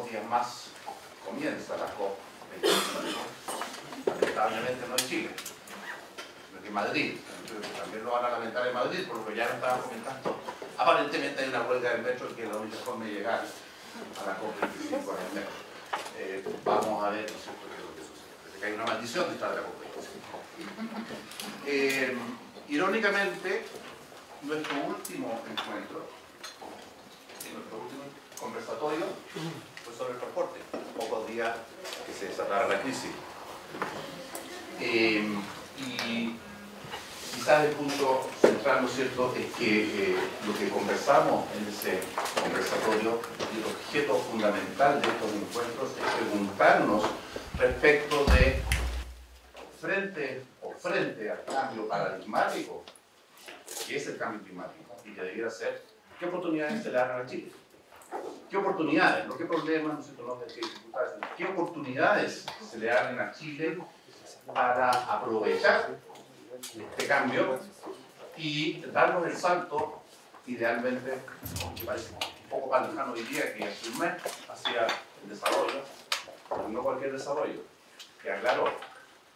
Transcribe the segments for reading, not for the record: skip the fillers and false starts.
pocos días más comienza la COP25, lamentablemente no en Chile, sino que en Madrid. También lo van a lamentar en Madrid, por lo que ya nos estaban comentando. Aparentemente hay una huelga del metro que es la única forma de llegar a la COP25 en el metro. Vamos a ver, ¿no es cierto?, qué es lo que sucede. Parece que hay una maldición de estar en la COP25. Irónicamente, nuestro último encuentro, nuestro último conversatorio fue sobre el transporte, pocos días que se desatara la crisis. Y quizás el punto central, ¿no es cierto?, es que lo que conversamos en ese conversatorio y el objeto fundamental de estos encuentros es preguntarnos respecto de frente al cambio paradigmático, que es el cambio climático, y que debiera ser, ¿qué oportunidades se le dan a Chile? ¿Qué oportunidades? No qué problemas, no sé, no qué dificultades, ¿qué oportunidades se le dan a Chile para aprovechar este cambio y darnos el salto, idealmente, aunque parece un poco más lejano hoy día que hace un mes, hacia el desarrollo, pero no cualquier desarrollo, que aclaró,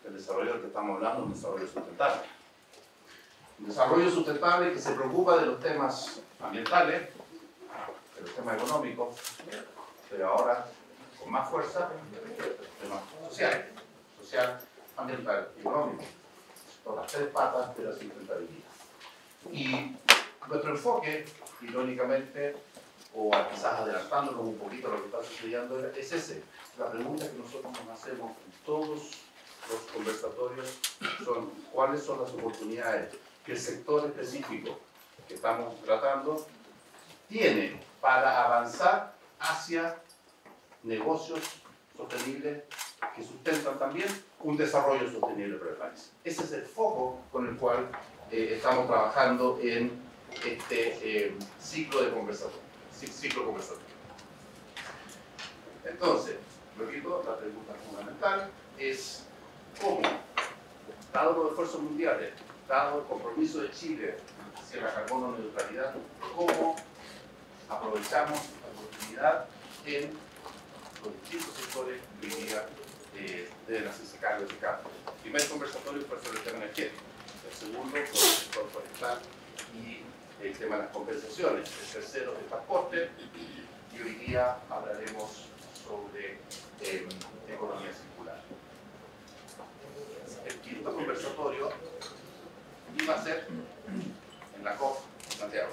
el desarrollo del que estamos hablando es un desarrollo sustentable. Un desarrollo sustentable que se preocupa de los temas ambientales, de los temas económicos, pero ahora con más fuerza, temas sociales, social, ambiental y económico. Son las tres patas de la sustentabilidad. Y nuestro enfoque, irónicamente, o quizás adelantándonos un poquito a lo que está sucediendo, es ese. La pregunta que nosotros nos hacemos en todos los conversatorios son cuáles son las oportunidades que el sector específico que estamos tratando tiene para avanzar hacia negocios sostenibles que sustentan también un desarrollo sostenible para el país. Ese es el foco con el cual estamos trabajando en este ciclo conversatorio. Entonces, repito, la pregunta fundamental es cómo, dado los esfuerzos mundiales, dado el compromiso de Chile hacia la carbono neutralidad, cómo aprovechamos la oportunidad en los distintos sectores que hoy día deben hacerse cargo de ese cambio. El primer conversatorio fue sobre el tema energético, el segundo sobre el sector forestal y el tema de las compensaciones, el tercero el transporte, y hoy día hablaremos sobre economía circular. El quinto conversatorio iba a ser en la COP en Santiago.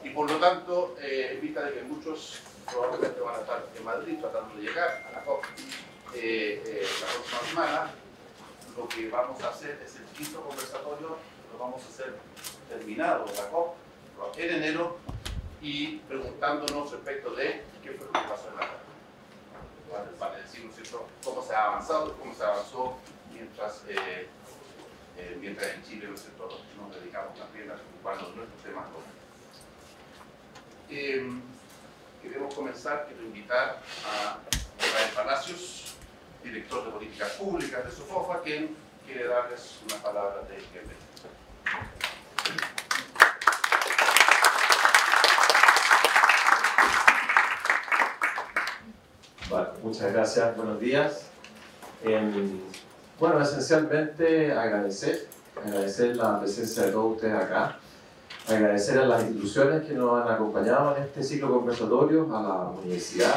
Y por lo tanto, en vista de que muchos probablemente van a estar en Madrid tratando de llegar a la COP la próxima semana, lo que vamos a hacer es el quinto conversatorio, lo vamos a hacer terminado la COP en enero y preguntándonos respecto de qué fue lo que pasó en la COP. Para decir, ¿no es cierto?, cómo se ha avanzado, cómo se avanzó mientras en Chile, ¿no es cierto?, nos dedicamos también a preocuparnos de nuestros temas locales. Queremos comenzar, quiero invitar a Rafael Palacios, director de Políticas Públicas de SOFOFA, quien quiere darles unas palabras de bienvenida. Vale, muchas gracias, buenos días. Bueno, esencialmente agradecer la presencia de todos ustedes acá, agradecer a las instituciones que nos han acompañado en este ciclo conversatorio, a la universidad,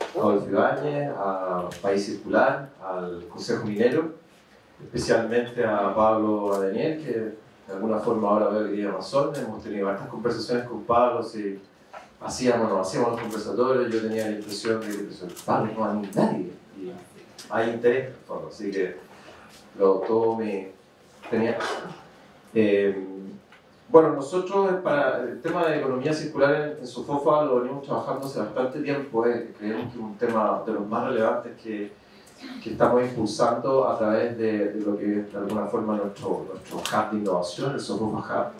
a Adolfo Ibáñez, a País Circular, al Consejo Minero, especialmente a Pablo Daniel, que de alguna forma ahora veo que tiene razón. Hemos tenido estas conversaciones con Pablo, si hacíamos los conversatorios, yo tenía la impresión de que Pablo no hay nadie, y hay interés en el fondo, así que todo me tenía. Bueno, nosotros para el tema de economía circular en SOFOFA lo venimos trabajando hace bastante tiempo. Creemos que es un tema de los más relevantes que estamos impulsando a través de lo que es de alguna forma nuestro hub de innovación, el SOFOFA Hub,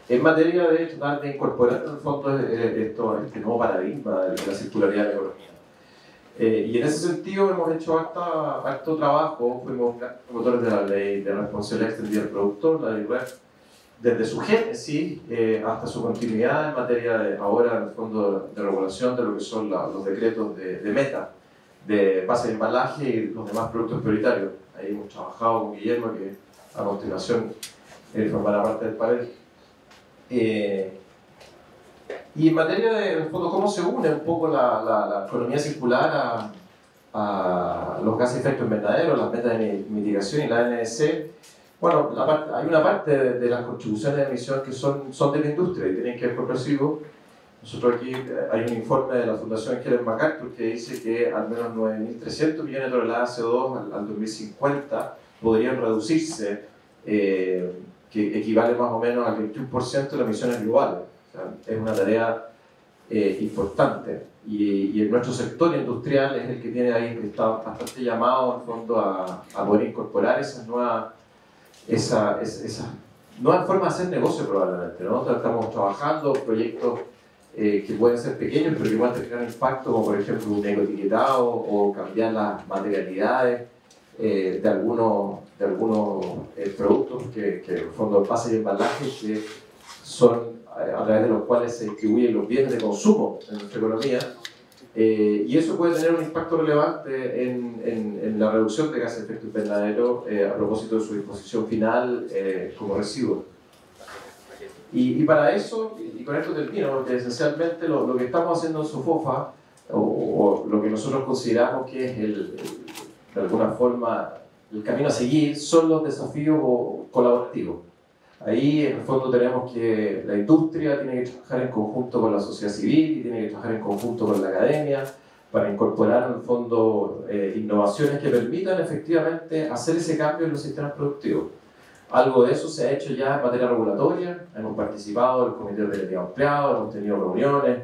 en materia de tratar de incorporar en el fondo este nuevo paradigma de la circularidad de la economía. Y en ese sentido hemos hecho harto trabajo, fuimos promotores de la ley de responsabilidad extendida del productor, la ley REP, desde su génesis hasta su continuidad en materia de, ahora, en el fondo de regulación de lo que son los decretos de meta, de base de embalaje y los demás productos prioritarios. Ahí hemos trabajado con Guillermo, que a continuación formará parte del panel. Y en materia de, en el fondo, cómo se une un poco la economía circular a los gases de efecto invernadero, las metas de mitigación y la NDC. Bueno, hay una parte de las contribuciones de emisión que son de la industria y tienen que ver con residuos. Nosotros aquí hay un informe de la Fundación Helen MacArthur que dice que al menos 9.300 millones de toneladas de CO2 al 2050 podrían reducirse, que equivale más o menos al 21% de las emisiones globales. O sea, es una tarea importante y en nuestro sector industrial es el que tiene ahí, que está bastante llamado en fondo a poder incorporar esas nuevas formas de hacer negocio probablemente, ¿no? Estamos trabajando proyectos que pueden ser pequeños pero que pueden tener un impacto, como por ejemplo un ecoetiquetado o cambiar las materialidades de algunos productos que en el fondo pasan y embalajes que son a través de los cuales se distribuyen los bienes de consumo en nuestra economía, y eso puede tener un impacto relevante en la reducción de gases de efecto invernadero a propósito de su disposición final como residuo. Y para eso, y con esto termino, porque esencialmente lo que estamos haciendo en SOFOFA, o lo que nosotros consideramos que es de alguna forma el camino a seguir, son los desafíos colaborativos. Ahí en el fondo tenemos que la industria tiene que trabajar en conjunto con la sociedad civil y tiene que trabajar en conjunto con la academia para incorporar en el fondo innovaciones que permitan efectivamente hacer ese cambio en los sistemas productivos. Algo de eso se ha hecho ya en materia regulatoria, hemos participado en los comités de delegados empleados, hemos tenido reuniones,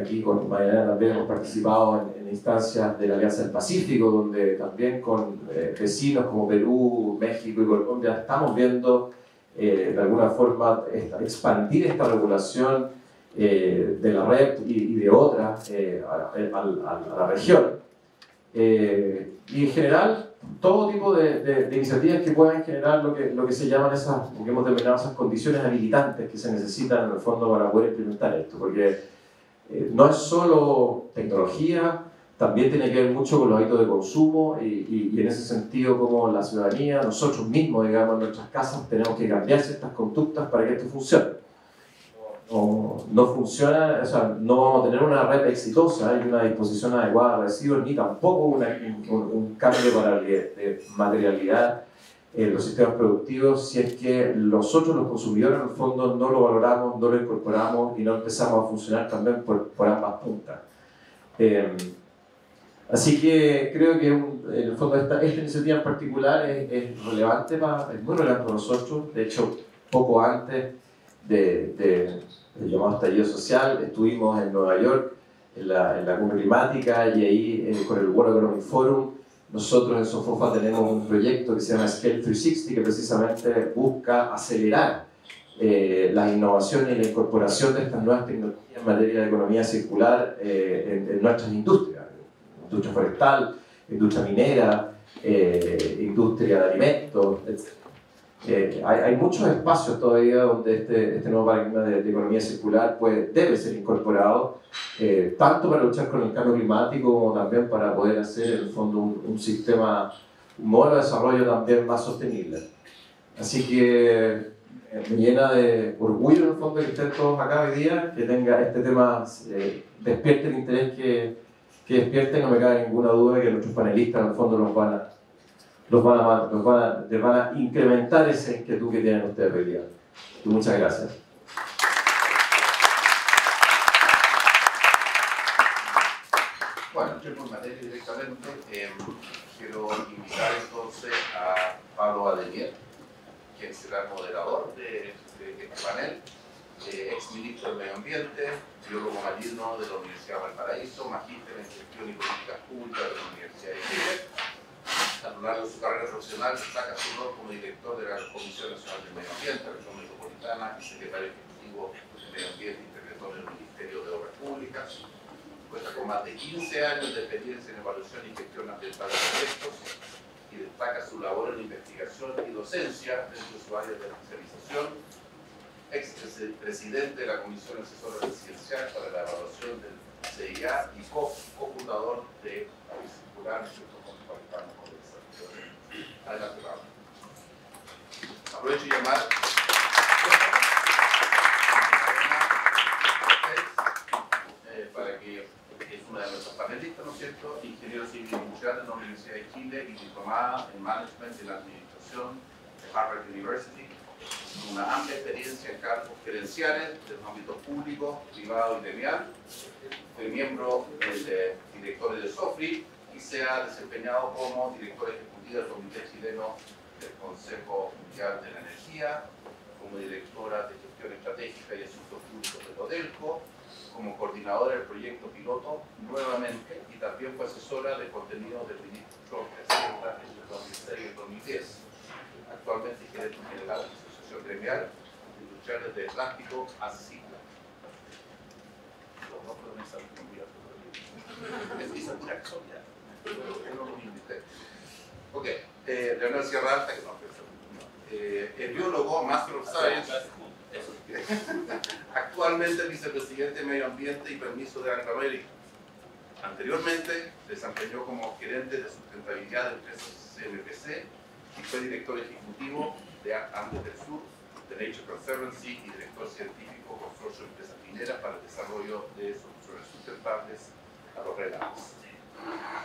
aquí con Mariana también hemos participado en instancias de la Alianza del Pacífico, donde también con vecinos como Perú, México y Colombia estamos viendo de alguna forma expandir esta regulación de la red y de otras a la región. Y en general, todo tipo de iniciativas que puedan generar lo que se llaman lo que hemos denominado esas condiciones habilitantes que se necesitan en el fondo para poder implementar esto, porque no es solo tecnología, también tiene que ver mucho con los hábitos de consumo y en ese sentido como la ciudadanía, nosotros mismos, digamos, en nuestras casas tenemos que cambiar ciertas conductas para que esto funcione. No funciona, o sea, no vamos a tener una red exitosa y una disposición adecuada de residuos, ni tampoco un cambio de materialidad en los sistemas productivos si es que nosotros los consumidores en el fondo no lo valoramos, no lo incorporamos y no empezamos a funcionar también por ambas puntas. Así que creo que en el fondo esta iniciativa en particular es relevante, es muy relevante para nosotros. De hecho, poco antes del llamado estallido social, estuvimos en Nueva York en la cumbre climática y ahí con el World Economic Forum nosotros en SOFOFA tenemos un proyecto que se llama Scale 360 que precisamente busca acelerar las innovaciones y la incorporación de estas nuevas tecnologías en materia de economía circular en nuestras industrias. Industria forestal, industria minera, industria de alimentos, etc. Hay muchos espacios todavía donde este nuevo paradigma de economía circular debe ser incorporado, tanto para luchar con el cambio climático como también para poder hacer en el fondo un modelo de desarrollo también más sostenible. Así que me llena de orgullo en el fondo que estén todos acá hoy día, que tenga este tema, despierte el interés que despierten, no me cabe ninguna duda que nuestros panelistas en el fondo les van a incrementar esa inquietud que tienen ustedes hoy día. Y muchas gracias. Bueno, entremos en materia directamente. Quiero invitar entonces a Pablo Adelier, quien será el moderador de este panel, ex ministro del Medio Ambiente, biólogo marino de la Universidad de Valparaíso, magíster en gestión y políticas públicas de la Universidad de Chile. A lo largo de su carrera profesional destaca su rol como director de la Comisión Nacional del Medio Ambiente, Región Metropolitana, y secretario ejecutivo de Medio Ambiente y interventor del Ministerio de Obras Públicas. Cuenta con más de 15 años de experiencia en evaluación y gestión ambiental de proyectos y destaca su labor en investigación y docencia dentro de su área de especialización, ex-presidente de la Comisión Asesora Presidencial para la Evaluación del CIA y cofundador de la Circular, con el cual estamos conversando. Adelante, Pablo. Aprovecho y llamar para que es una de nuestras panelistas, ¿no es cierto? Ingeniero civil industrial de la Universidad de Chile y diplomada en Management y la Administración de Harvard University, con una amplia experiencia en cargos gerenciales de los ámbitos público, privado y gremial. Fue miembro del directorio de SOFRI y se ha desempeñado como director ejecutivo del Comité Chileno del Consejo Mundial de la Energía, como directora de Gestión Estratégica y Asuntos Públicos de Codelco, como coordinadora del proyecto piloto nuevamente, y también fue asesora de contenido del ministro Presidenta en el 2006 y el 2010. Actualmente es gerente general de la Asociación Gremial de Industriales de Plástico, ASICLA. No pueden estar conmigo. Es esa pura casualidad. No lo invité. Ok, Leonel Sierra Alta, que no, el biólogo, Master of Science, actualmente vicepresidente de Medio Ambiente y Permiso de Angloamérica. Anteriormente desempeñó como gerente de sustentabilidad de empresas CNPC y fue director ejecutivo de Andes del Sur, de Nature Conservancy y director científico consorcio de empresas mineras para el desarrollo de soluciones sustentables a los relaves.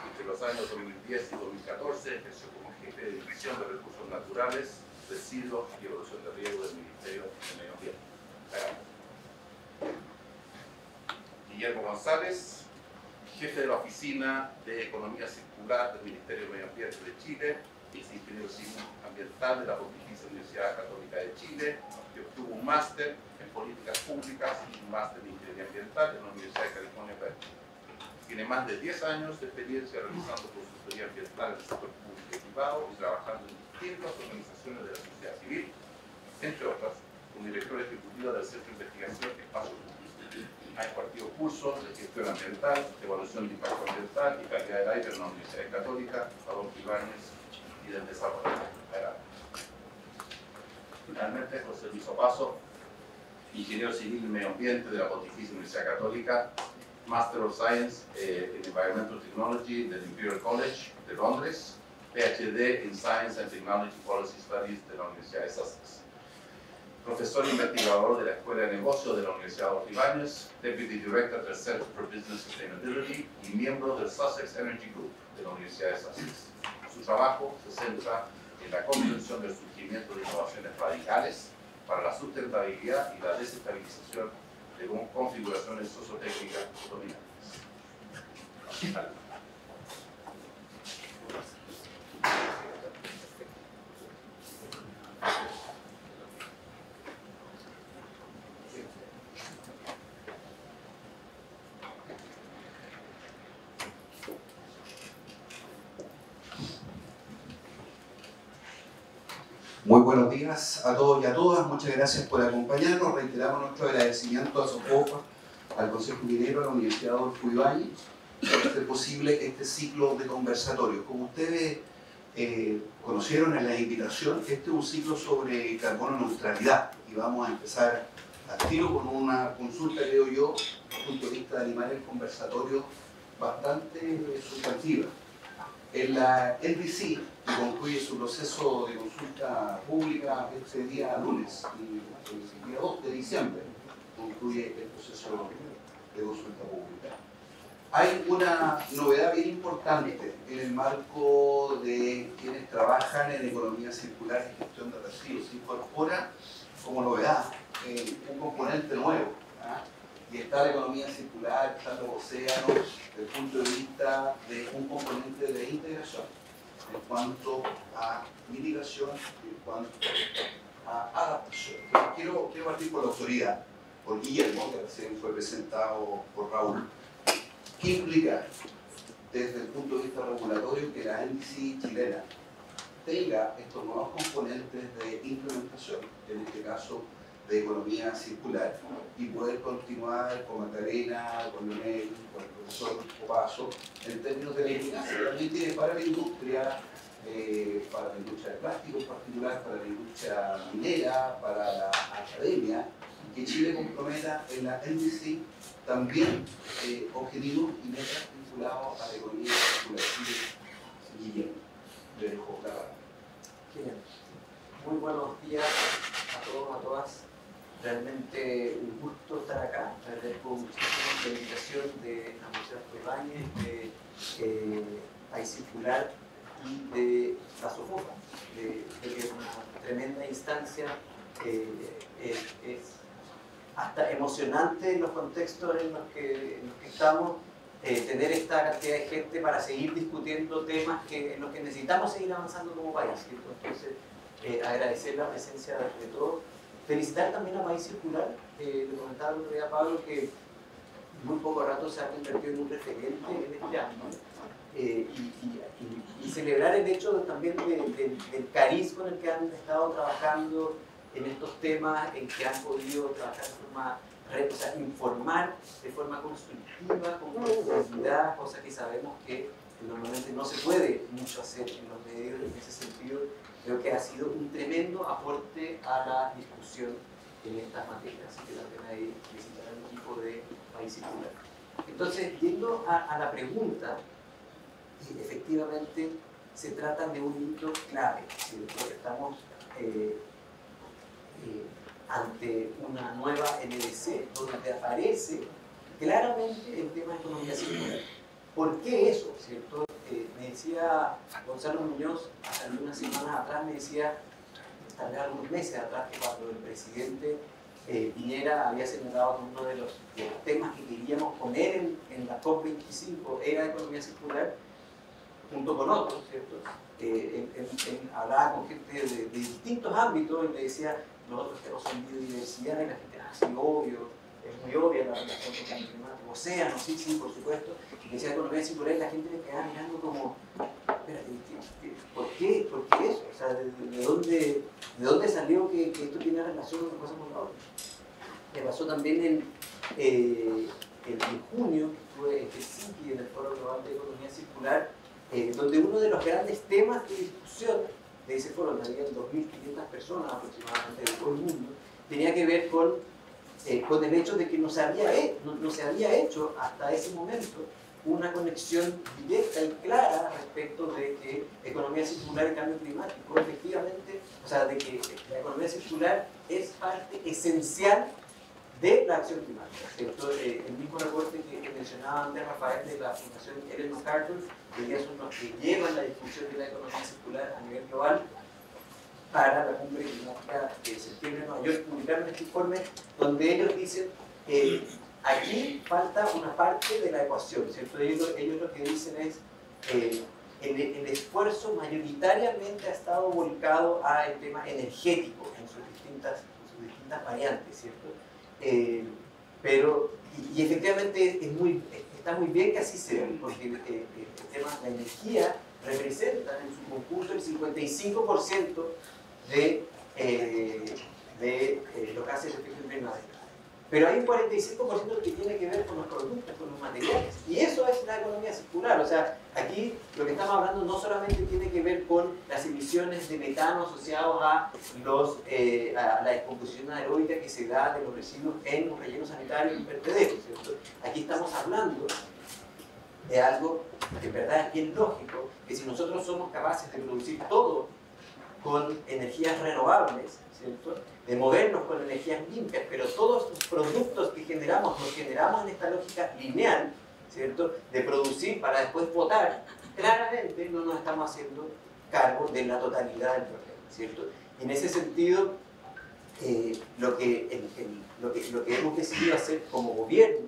Entre los años 2010 y 2014 ejerció como jefe de división de recursos naturales, residuos y evolución de riesgo del Ministerio de Medio Ambiente. Guillermo González, jefe de la Oficina de Economía Circular del Ministerio de Medio Ambiente de Chile, es ingeniero civil ambiental de la Pontificia Universidad Católica de Chile, que obtuvo un máster en políticas públicas y un máster en ingeniería ambiental en la Universidad de California, Berkeley. Tiene más de 10 años de experiencia realizando consultoría ambiental en el sector público y privado y trabajando en distintas organizaciones de la sociedad civil, entre otras, como director ejecutivo del Centro de Investigación Espacio Público. Ha impartido cursos de gestión ambiental, evaluación de impacto ambiental y calidad del aire en la Universidad Católica, Adolfo Ibáñez y del Desarrollo. Finalmente, José Luis Opaso, ingeniero civil y medio ambiente de la Pontificia Universidad Católica, Master of Science in Environmental Technology del Imperial College de Londres, PhD in Science and Technology Policy Studies de la Universidad de Sussex. Profesor investigador de la Escuela de Negocios de la Universidad Adolfo Ibáñez, Deputy Director del Center for Business Sustainability y miembro del Sussex Energy Group de la Universidad de Sussex. Su trabajo se centra en la comprensión del surgimiento de innovaciones radicales para la sustentabilidad y la desestabilización de configuraciones sociotécnicas dominantes. Muy buenos días a todos y a todas, muchas gracias por acompañarnos. Reiteramos nuestro agradecimiento a SOCOPA, al Consejo Minero, a la Universidad Adolfo Ibáñez, por hacer posible este ciclo de conversatorios. Como ustedes conocieron en la invitación, este es un ciclo sobre carbono neutralidad y vamos a empezar al tiro con una consulta, creo yo, desde el punto de vista de animar el conversatorio bastante sustantiva. En la NDC, que concluye su proceso de consulta pública este día lunes, el día 2 de diciembre, concluye el proceso de consulta pública. Hay una novedad bien importante en el marco de quienes trabajan en economía circular y gestión de residuos. Se incorpora como novedad un componente nuevo, y está la economía circular, están los océanos, desde el punto de vista de un componente de integración en cuanto a mitigación y en cuanto a adaptación. Entonces, quiero partir por la autoridad, por Guillermo, que recién fue presentado por Raúl. ¿Qué implica desde el punto de vista regulatorio que la NDC chilena tenga estos nuevos componentes de implementación, en este caso de economía circular, y poder continuar con Magdalena, con Leonel, con el profesor Opaso, en términos de la eficacia que también tiene para la industria para la industria de plástico en particular, para la industria minera, para la academia, y que Chile comprometa en la NDC también objetivos y metas vinculados a la economía circular. Guillermo, le dejo la palabra. Bien. Muy buenos días a todos, a todas. Realmente un gusto estar acá. Agradezco muchísimo la invitación de la Universidad Ibáñez, de País Circular y de la SOFOPA. Creo que es una tremenda instancia. Es hasta emocionante en los contextos en los que estamos. Tener esta cantidad de gente para seguir discutiendo temas en los que necesitamos seguir avanzando como país, ¿cierto? Entonces, agradecer la presencia de todos. Felicitar también a País Circular. Le comentaba el otro día a Pablo que muy poco rato se ha convertido en un referente en este ámbito. Y celebrar el hecho también del cariz con el que han estado trabajando en estos temas, en que han podido trabajar de forma, o sea, informar de forma constructiva, con profundidad, cosa que sabemos que normalmente no se puede mucho hacer en los medios. En ese sentido, creo que ha sido un tremendo aporte a la discusión en estas materias. Así que también ahí felicitar al equipo de País Circular. Entonces, yendo a la pregunta, efectivamente se trata de un hito clave, ¿cierto? Estamos ante una nueva NDC donde aparece claramente el tema de economía circular. ¿Por qué eso? ¿Cierto? Me decía Gonzalo Muñoz hace algunas semanas atrás, me decía, tal vez algunos meses atrás, que cuando el presidente Piñera había señalado que uno de los temas que queríamos poner en la COP25 era economía circular, junto con otros, ¿cierto? Él hablaba con gente de distintos ámbitos y le decía, nosotros tenemos son biodiversidad, y la gente, sí, obvio, es muy obvia la relación con el cambio climático, océanos, sí, por supuesto, y le decía economía circular y la gente le quedaba mirando como, espérate, ¿por qué eso? O sea, ¿de dónde salió que esto tiene relación con cosas con la otra? Me pasó también en junio, que estuve en Helsinki, en el Foro Global de Economía Circular, donde uno de los grandes temas de discusión de ese foro, donde había 2.500 personas aproximadamente de todo el mundo, tenía que ver con el hecho de que no se había hecho hasta ese momento una conexión directa y clara respecto de que economía circular y cambio climático, efectivamente, o sea, de que la economía circular es parte esencial de la acción climática, ¿cierto? El mismo reporte que mencionaba antes Rafael de la Fundación Ellen MacArthur, que ya son los que llevan la discusión de la economía circular a nivel global para la cumbre climática de septiembre en Nueva York, publicaron este informe donde ellos dicen aquí falta una parte de la ecuación, ¿cierto? Ellos lo que dicen es el esfuerzo mayoritariamente ha estado volcado al tema energético en sus distintas variantes, ¿cierto? Pero efectivamente está muy bien que así sea, porque el tema de la energía representa en su conjunto el 55% de los gases de efecto invernadero. Pero hay un 45% que tiene que ver con los productos, con los materiales. Y eso es la economía circular. O sea, aquí lo que estamos hablando no solamente tiene que ver con las emisiones de metano asociados a la descomposición anaeróbica que se da de los residuos en los rellenos sanitarios y vertederos, ¿cierto? Aquí estamos hablando de algo que en verdad es bien lógico, que si nosotros somos capaces de producir todo con energías renovables, ¿cierto? De movernos con energías limpias, pero todos los productos que generamos los generamos en esta lógica lineal, ¿cierto? De producir para después botar, claramente no nos estamos haciendo cargo de la totalidad del problema, ¿cierto? Y en ese sentido, lo que hemos decidido hacer como gobierno,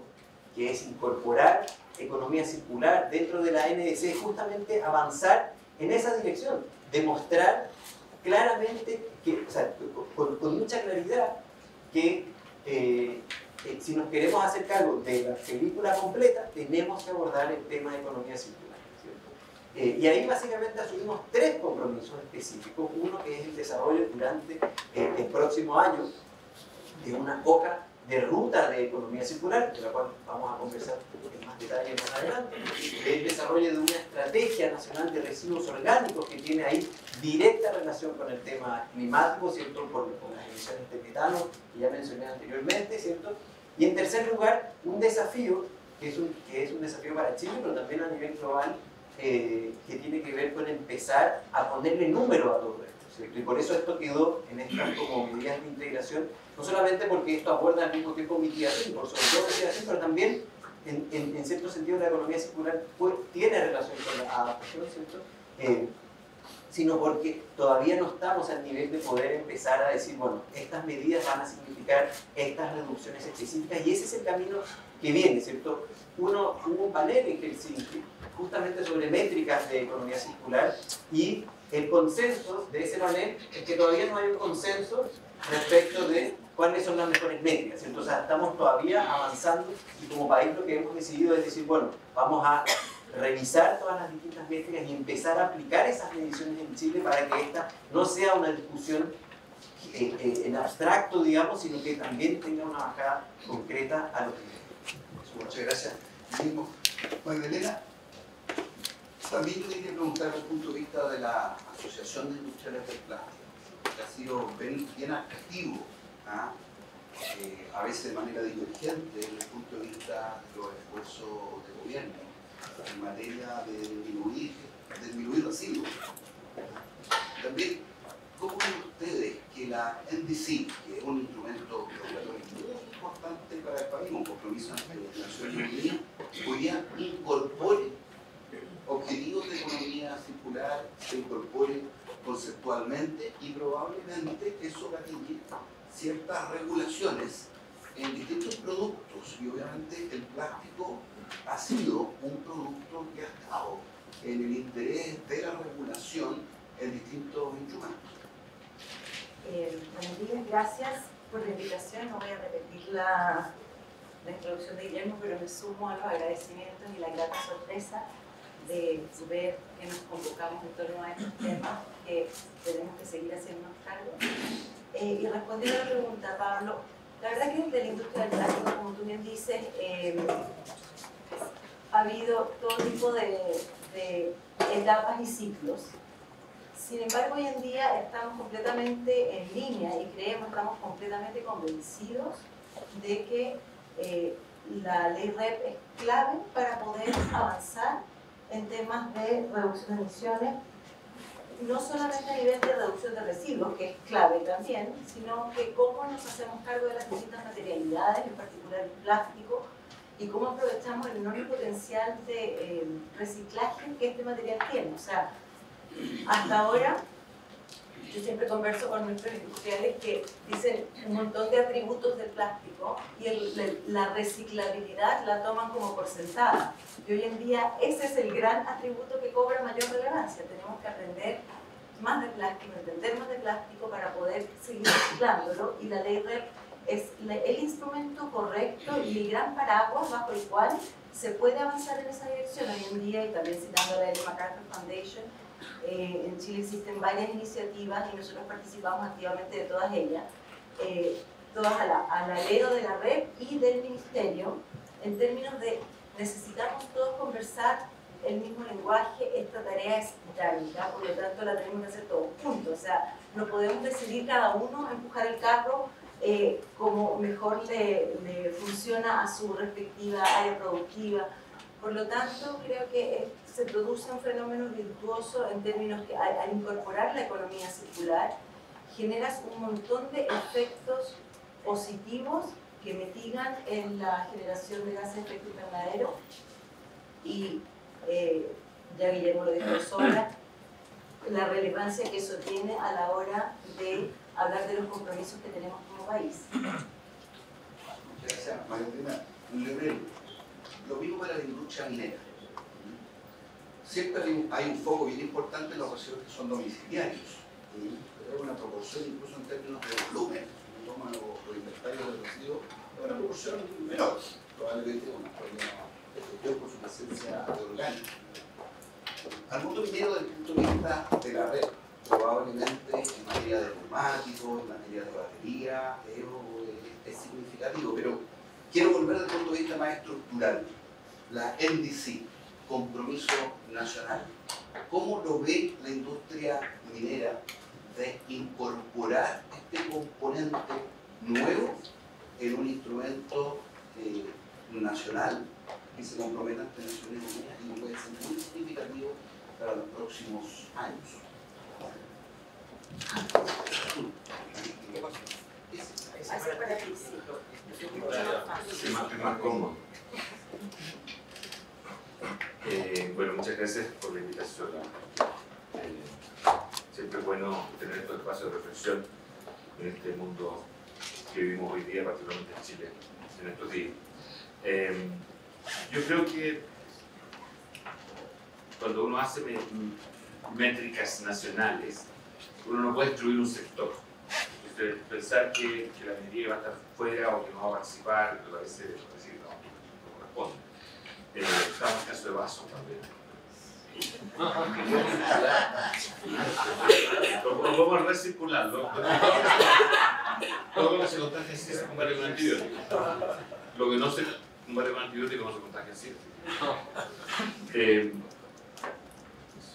que es incorporar economía circular dentro de la NDC, es justamente avanzar en esa dirección, demostrar claramente, o sea, con mucha claridad, que si nos queremos hacer cargo de la película completa, tenemos que abordar el tema de economía circular, ¿cierto? Y ahí básicamente asumimos 3 compromisos específicos. Uno que es el desarrollo durante el próximo año de una OCA de ruta de economía circular, de la cual vamos a conversar en más detalle más adelante, el desarrollo de una estrategia nacional de residuos orgánicos que tiene ahí directa relación con el tema climático, ¿cierto? Con las emisiones de metano que ya mencioné anteriormente, ¿cierto? Y en tercer lugar, un desafío que es un desafío para Chile, pero también a nivel global, que tiene que ver con empezar a ponerle número a todo esto, ¿cierto? Y por eso esto quedó en estas como medidas de integración, no solamente porque esto aborda al mismo tiempo mitigación, por sobre todo mitigación, pero también en cierto sentido la economía circular tiene relación con la adaptación, ¿cierto? Sino porque todavía no estamos al nivel de poder empezar a decir, bueno, estas medidas van a significar estas reducciones específicas, y ese es el camino que viene, ¿cierto? Hubo un panel en Helsinki justamente sobre métricas de economía circular, y el consenso de ese panel es que todavía no hay un consenso respecto de cuáles son las mejores métricas, ¿cierto? O sea, estamos todavía avanzando, y como país lo que hemos decidido es decir, bueno, vamos a revisar todas las distintas métricas y empezar a aplicar esas mediciones en Chile para que esta no sea una discusión en abstracto, digamos, sino que también tenga una bajada concreta a los niveles. Muchas gracias. Mismo. Magdalena, también yo quería preguntar desde el punto de vista de la Asociación de Industriales del Plástico, que ha sido bien activo, ¿ah? A veces de manera divergente desde el punto de vista de los esfuerzos de gobierno en materia de disminuir residuos. También, ¿cómo ven ustedes que la NDC, que es un instrumento regulatorio muy importante para el país, un compromiso ante las Naciones Unidas, hoy día incorpore objetivos de economía circular, se incorpore conceptualmente, y probablemente eso gatille ciertas regulaciones en distintos productos? Y obviamente el plástico ha sido un producto que ha estado en el interés de la regulación en distintos instrumentos. Buenos días, gracias por la invitación. No voy a repetir la introducción de Guillermo, pero me sumo a los agradecimientos y la grata sorpresa de ver que nos convocamos en torno a estos temas que tenemos que seguir haciéndonos cargo. Y respondiendo a la pregunta, Pablo, la verdad que desde la industria del plástico, como tú bien dices, ha habido todo tipo de etapas y ciclos. Sin embargo, hoy en día estamos completamente en línea y estamos completamente convencidos de que la ley REP es clave para poder avanzar en temas de reducción de emisiones, no solamente a nivel de reducción de residuos, que es clave también, sino que cómo nos hacemos cargo de las distintas materialidades, en particular el plástico, y cómo aprovechamos el enorme potencial de reciclaje que este material tiene. O sea, hasta ahora, yo siempre converso con nuestros industriales que dicen un montón de atributos del plástico y la reciclabilidad la toman como por sentada. Y hoy en día ese es el gran atributo que cobra mayor relevancia. Tenemos que aprender más de plástico, entender más de plástico para poder seguir reciclándolo, y la ley REP es el instrumento correcto y el gran paraguas bajo el cual se puede avanzar en esa dirección hoy en día. Y también citando la Ellen MacArthur Foundation, en Chile existen varias iniciativas y nosotros participamos activamente de todas ellas, todas al alero de la red y del ministerio, en términos de necesitamos todos conversar el mismo lenguaje. Esta tarea es titánica, por lo tanto la tenemos que hacer todos juntos. O sea, no podemos decidir cada uno empujar el carro como mejor le funciona a su respectiva área productiva. Por lo tanto, creo que se produce un fenómeno virtuoso en términos que al incorporar la economía circular generas un montón de efectos positivos que mitigan en la generación de gases de efecto invernadero, y ya Guillermo lo dijo de sobra, la relevancia que eso tiene a la hora de hablar de los compromisos que tenemos como país. Muchas gracias, Magdalena. Lo mismo para la industria minera. Siempre hay un foco bien importante en los residuos que son domiciliarios, pero hay una proporción, incluso en términos de volumen, si uno toma los inventarios de residuos, es una proporción menor, probablemente una problema de gestión por su presencia de orgánicos. Al mundo minero, desde el punto de vista de la red, probablemente en materia de neumáticos, en materia de batería, es significativo, pero quiero volver desde el punto de vista más estructural. La NDC, Compromiso Nacional. ¿Cómo lo ve la industria minera de incorporar este componente nuevo en un instrumento nacional que se comprometa ante Naciones Unidas y que puede ser muy significativo para los próximos años? Es más cómodo. Bueno, muchas gracias por la invitación. Siempre es bueno tener estos espacios de reflexión en este mundo que vivimos hoy día, particularmente en Chile, en estos días. Yo creo que cuando uno hace métricas nacionales, uno no puede excluir un sector. Entonces, pensar que la minería va a estar fuera o que no va a participar, me parece no corresponde. Estamos en el caso de Vaso también. Lo podemos recircular, ¿no? Todo lo que se contagia así se combate con antibióticos. Lo que no se combate con antibióticos no se contagia así.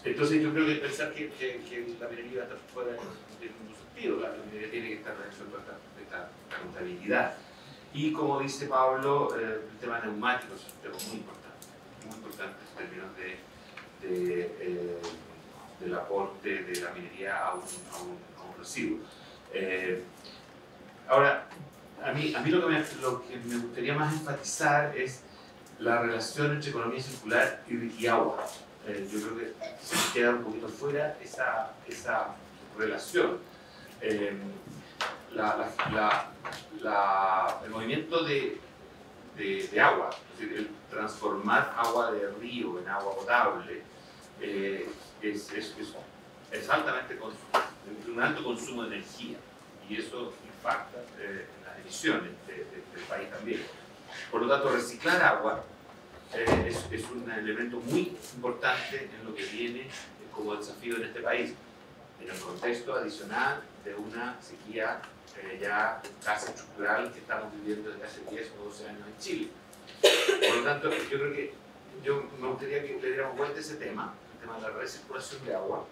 Entonces yo creo que pensar que la minería va a estar fuera no tiene ningún sentido. La minería tiene que estar resuelta esta contabilidad. Y como dice Pablo, el tema neumático es un tema muy importante en términos del aporte de la minería a un residuo. Ahora, a mí lo que me gustaría más enfatizar es la relación entre economía circular y agua. Yo creo que se queda un poquito fuera esa relación. El movimiento de agua, es decir, el transformar agua de río en agua potable, es altamente un alto consumo de energía y eso impacta en las emisiones del país también. Por lo tanto, reciclar agua es un elemento muy importante en lo que viene como desafío en este país, en el contexto adicional de una sequía ya casi estructural que estamos viviendo desde hace 10 o 12 años en Chile. Por lo tanto, yo me gustaría que le diéramos vuelta a ese tema, el tema de la recirculación de agua.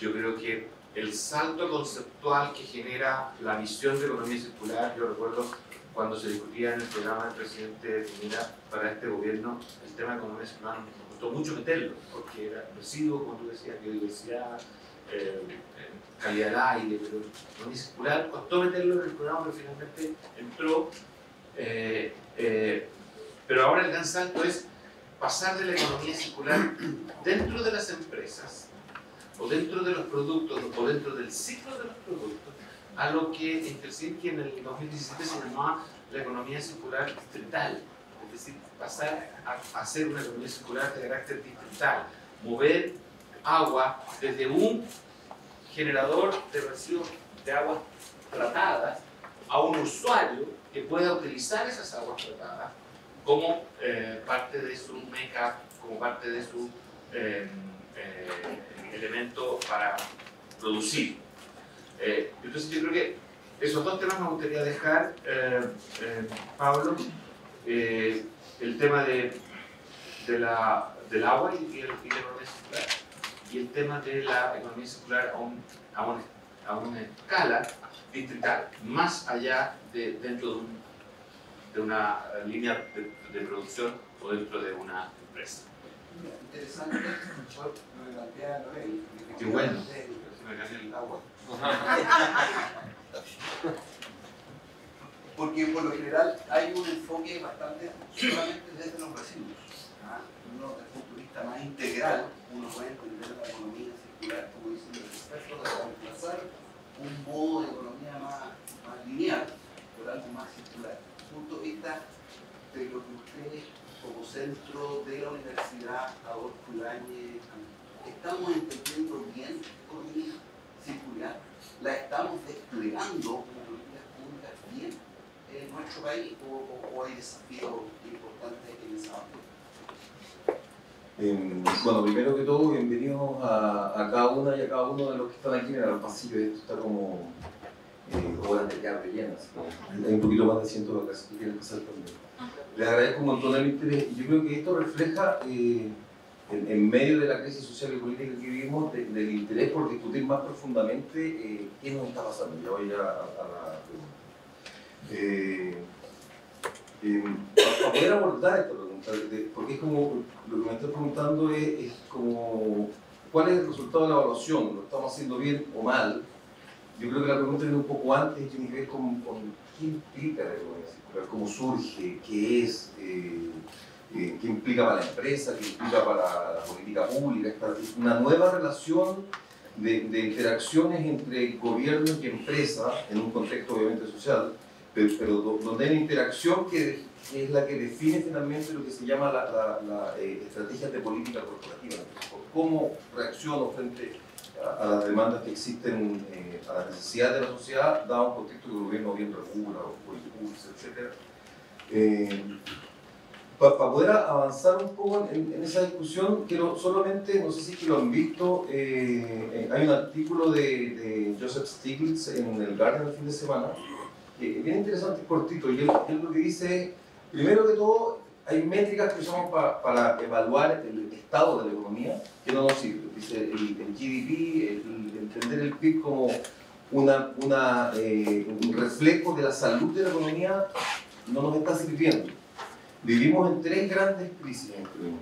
Yo creo que el salto conceptual que genera la visión de economía circular, yo recuerdo cuando se discutía en el programa del presidente Piñera para este gobierno, el tema de economía circular nos costó mucho meterlo, porque era residuos, como tú decías, biodiversidad, calidad del aire, pero economía circular costó meterlo en el programa, pero finalmente entró. Pero ahora el gran salto es pasar de la economía circular dentro de las empresas, o dentro de los productos, o dentro del ciclo de los productos, a lo que en Helsinki en el 2017 se llamaba la economía circular distrital. Es decir, pasar a hacer una economía circular de carácter distrital, mover agua desde un generador de residuos de aguas tratadas a un usuario que pueda utilizar esas aguas tratadas como parte de su make-up, como parte de su elemento para producir. Entonces yo creo que esos dos temas me gustaría dejar, Pablo, el tema del agua y la economía circular, y el tema de la economía circular a una escala distrital, más allá dentro de una línea de producción o dentro de una empresa. Interesante, lo que plantea Noel. Qué bueno, se me cayó el agua. Porque por lo general hay un enfoque bastante solamente desde los residuos. Uno, desde el punto de vista más integral, uno puede entender la economía circular, como dicen los expertos, de reemplazar un modo de economía más lineal por algo más circular. Desde el punto de vista de lo que ustedes, como centro de la Universidad Adolfo Ibáñez, ¿estamos entendiendo bien economía circular? ¿La estamos desplegando como políticas públicas bien en nuestro país o hay desafíos importantes en esa área? Bueno, primero que todo, bienvenidos a cada una y a cada uno de los que están aquí. Mira, el pasillo, esto está como horas de quedar rellenas. Hay un poquito más de 100 vacaciones que quieren pasar también. Les agradezco un montón el interés y yo creo que esto refleja, en medio de la crisis social y política que vivimos, del interés por discutir más profundamente qué nos está pasando. Ya voy a la pregunta. Para poder abordar esta pregunta, porque es como, lo que me estás preguntando es como, ¿cuál es el resultado de la evaluación? ¿Lo estamos haciendo bien o mal? Yo creo que la pregunta viene un poco antes y tiene que ver con qué implica la economía circular, cómo surge, qué es, qué implica para la empresa, qué implica para la política pública. Es una nueva relación de interacciones entre gobierno y empresa, en un contexto obviamente social, pero donde hay una interacción que es la que define finalmente lo que se llama la estrategia de política corporativa. Cómo reacciono frente a las demandas que existen, a las necesidades de la sociedad, dado un contexto que el gobierno bien regula, o impulsa, etc. Para poder avanzar un poco en esa discusión, quiero solamente, no sé si lo han visto, hay un artículo de Joseph Stiglitz en el Guardian el fin de semana, bien interesante, cortito, y él lo que dice es, primero que todo, hay métricas que usamos para evaluar el estado de la economía que no nos sirven. Dice el GDP, el entender el PIB como un reflejo de la salud de la economía, no nos está sirviendo. Vivimos en tres grandes crisis en este mundo.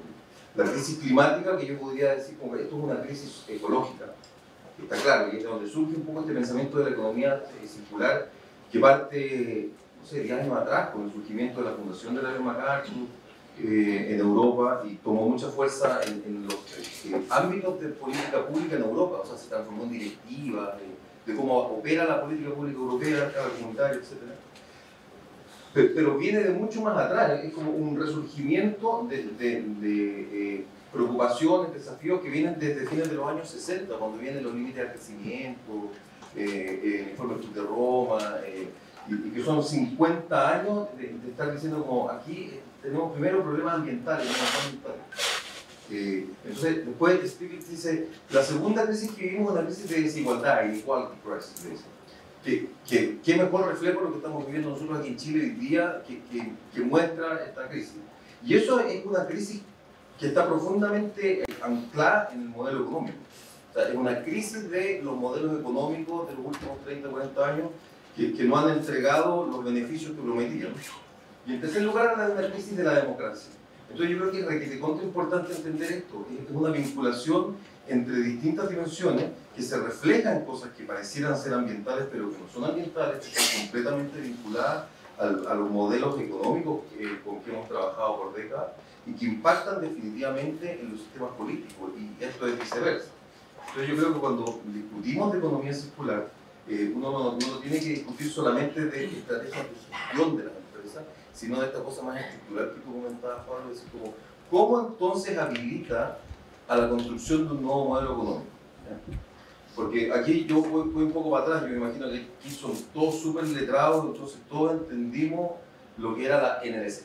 La crisis climática, que yo podría decir como que esto es una crisis ecológica, que está claro, y es de donde surge un poco este pensamiento de la economía circular, que parte, no sé, 10 años atrás, con el surgimiento de la fundación de la MacArthur en Europa, y tomó mucha fuerza en los ámbitos de política pública en Europa, o sea, se transformó en directivas, de cómo opera la política pública europea, cada comunitaria, etc. Pero viene de mucho más atrás, es como un resurgimiento de preocupaciones, desafíos que vienen desde fines de los años 60, cuando vienen los límites de crecimiento, el informe de Roma, y que son 50 años de estar diciendo como aquí tenemos primero problemas ambientales, entonces después Stiglitz dice, la segunda crisis que vivimos es una crisis de desigualdad, inequality crisis, que mejor reflejo lo que estamos viviendo nosotros aquí en Chile hoy día que muestra esta crisis. Y eso es una crisis que está profundamente anclada en el modelo económico. O sea, es una crisis de los modelos económicos de los últimos 30, 40 años que no han entregado los beneficios que prometían. Y en tercer lugar, la crisis de la democracia. Entonces yo creo que es requete importante entender esto. Es una vinculación entre distintas dimensiones que se reflejan en cosas que parecieran ser ambientales, pero que no son ambientales, que están completamente vinculadas a los modelos económicos con que hemos trabajado por décadas y que impactan definitivamente en los sistemas políticos, y esto es viceversa. Entonces yo creo que cuando discutimos de economía circular, uno no tiene que discutir solamente de estrategias de gestión de las empresas, sino de esta cosa más estructural que tú comentabas, Pablo, es decir, ¿cómo entonces habilita a la construcción de un nuevo modelo económico? ¿Ya? Porque aquí yo voy un poco para atrás, yo me imagino que aquí son todos súper letrados, entonces todos entendimos lo que era la NDC, ¿sí?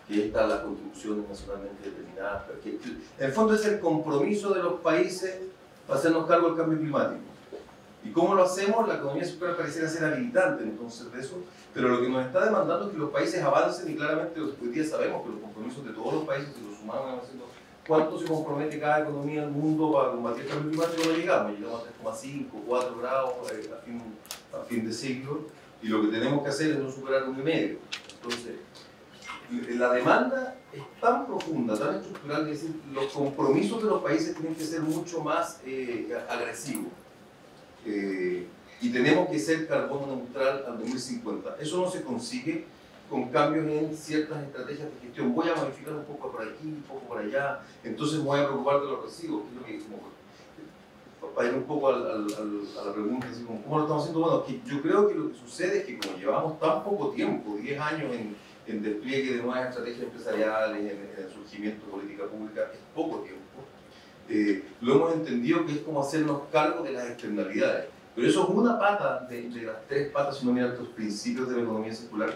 Que está las construcciones nacionalmente determinadas, que en el fondo es el compromiso de los países para hacernos cargo del cambio climático. ¿Y cómo lo hacemos? La economía circular pareciera ser habilitante entonces de eso, pero lo que nos está demandando es que los países avancen, y claramente hoy día sabemos que los compromisos de todos los países, si los sumamos, van haciendo cuánto se compromete cada economía del mundo para combatir el cambio climático, no llegamos a 3,5, 4 grados a fin de siglo, y lo que tenemos que hacer es no superar 1,5. Entonces, la demanda es tan profunda, tan estructural, que es decir, los compromisos de los países tienen que ser mucho más agresivos. Y tenemos que ser carbono neutral al 2050. Eso no se consigue con cambios en ciertas estrategias de gestión. Voy a modificar un poco por aquí, un poco por allá, entonces me voy a preocupar de los residuos, que es lo que, como, para ir un poco a la pregunta, así como, ¿cómo lo estamos haciendo? Bueno, que yo creo que lo que sucede es que como llevamos tan poco tiempo, 10 años en despliegue de nuevas estrategias empresariales, en el surgimiento de política pública, es poco tiempo. Lo hemos entendido que es como hacernos cargo de las externalidades. Pero eso es una pata de las tres patas, si uno mira estos principios de la economía circular.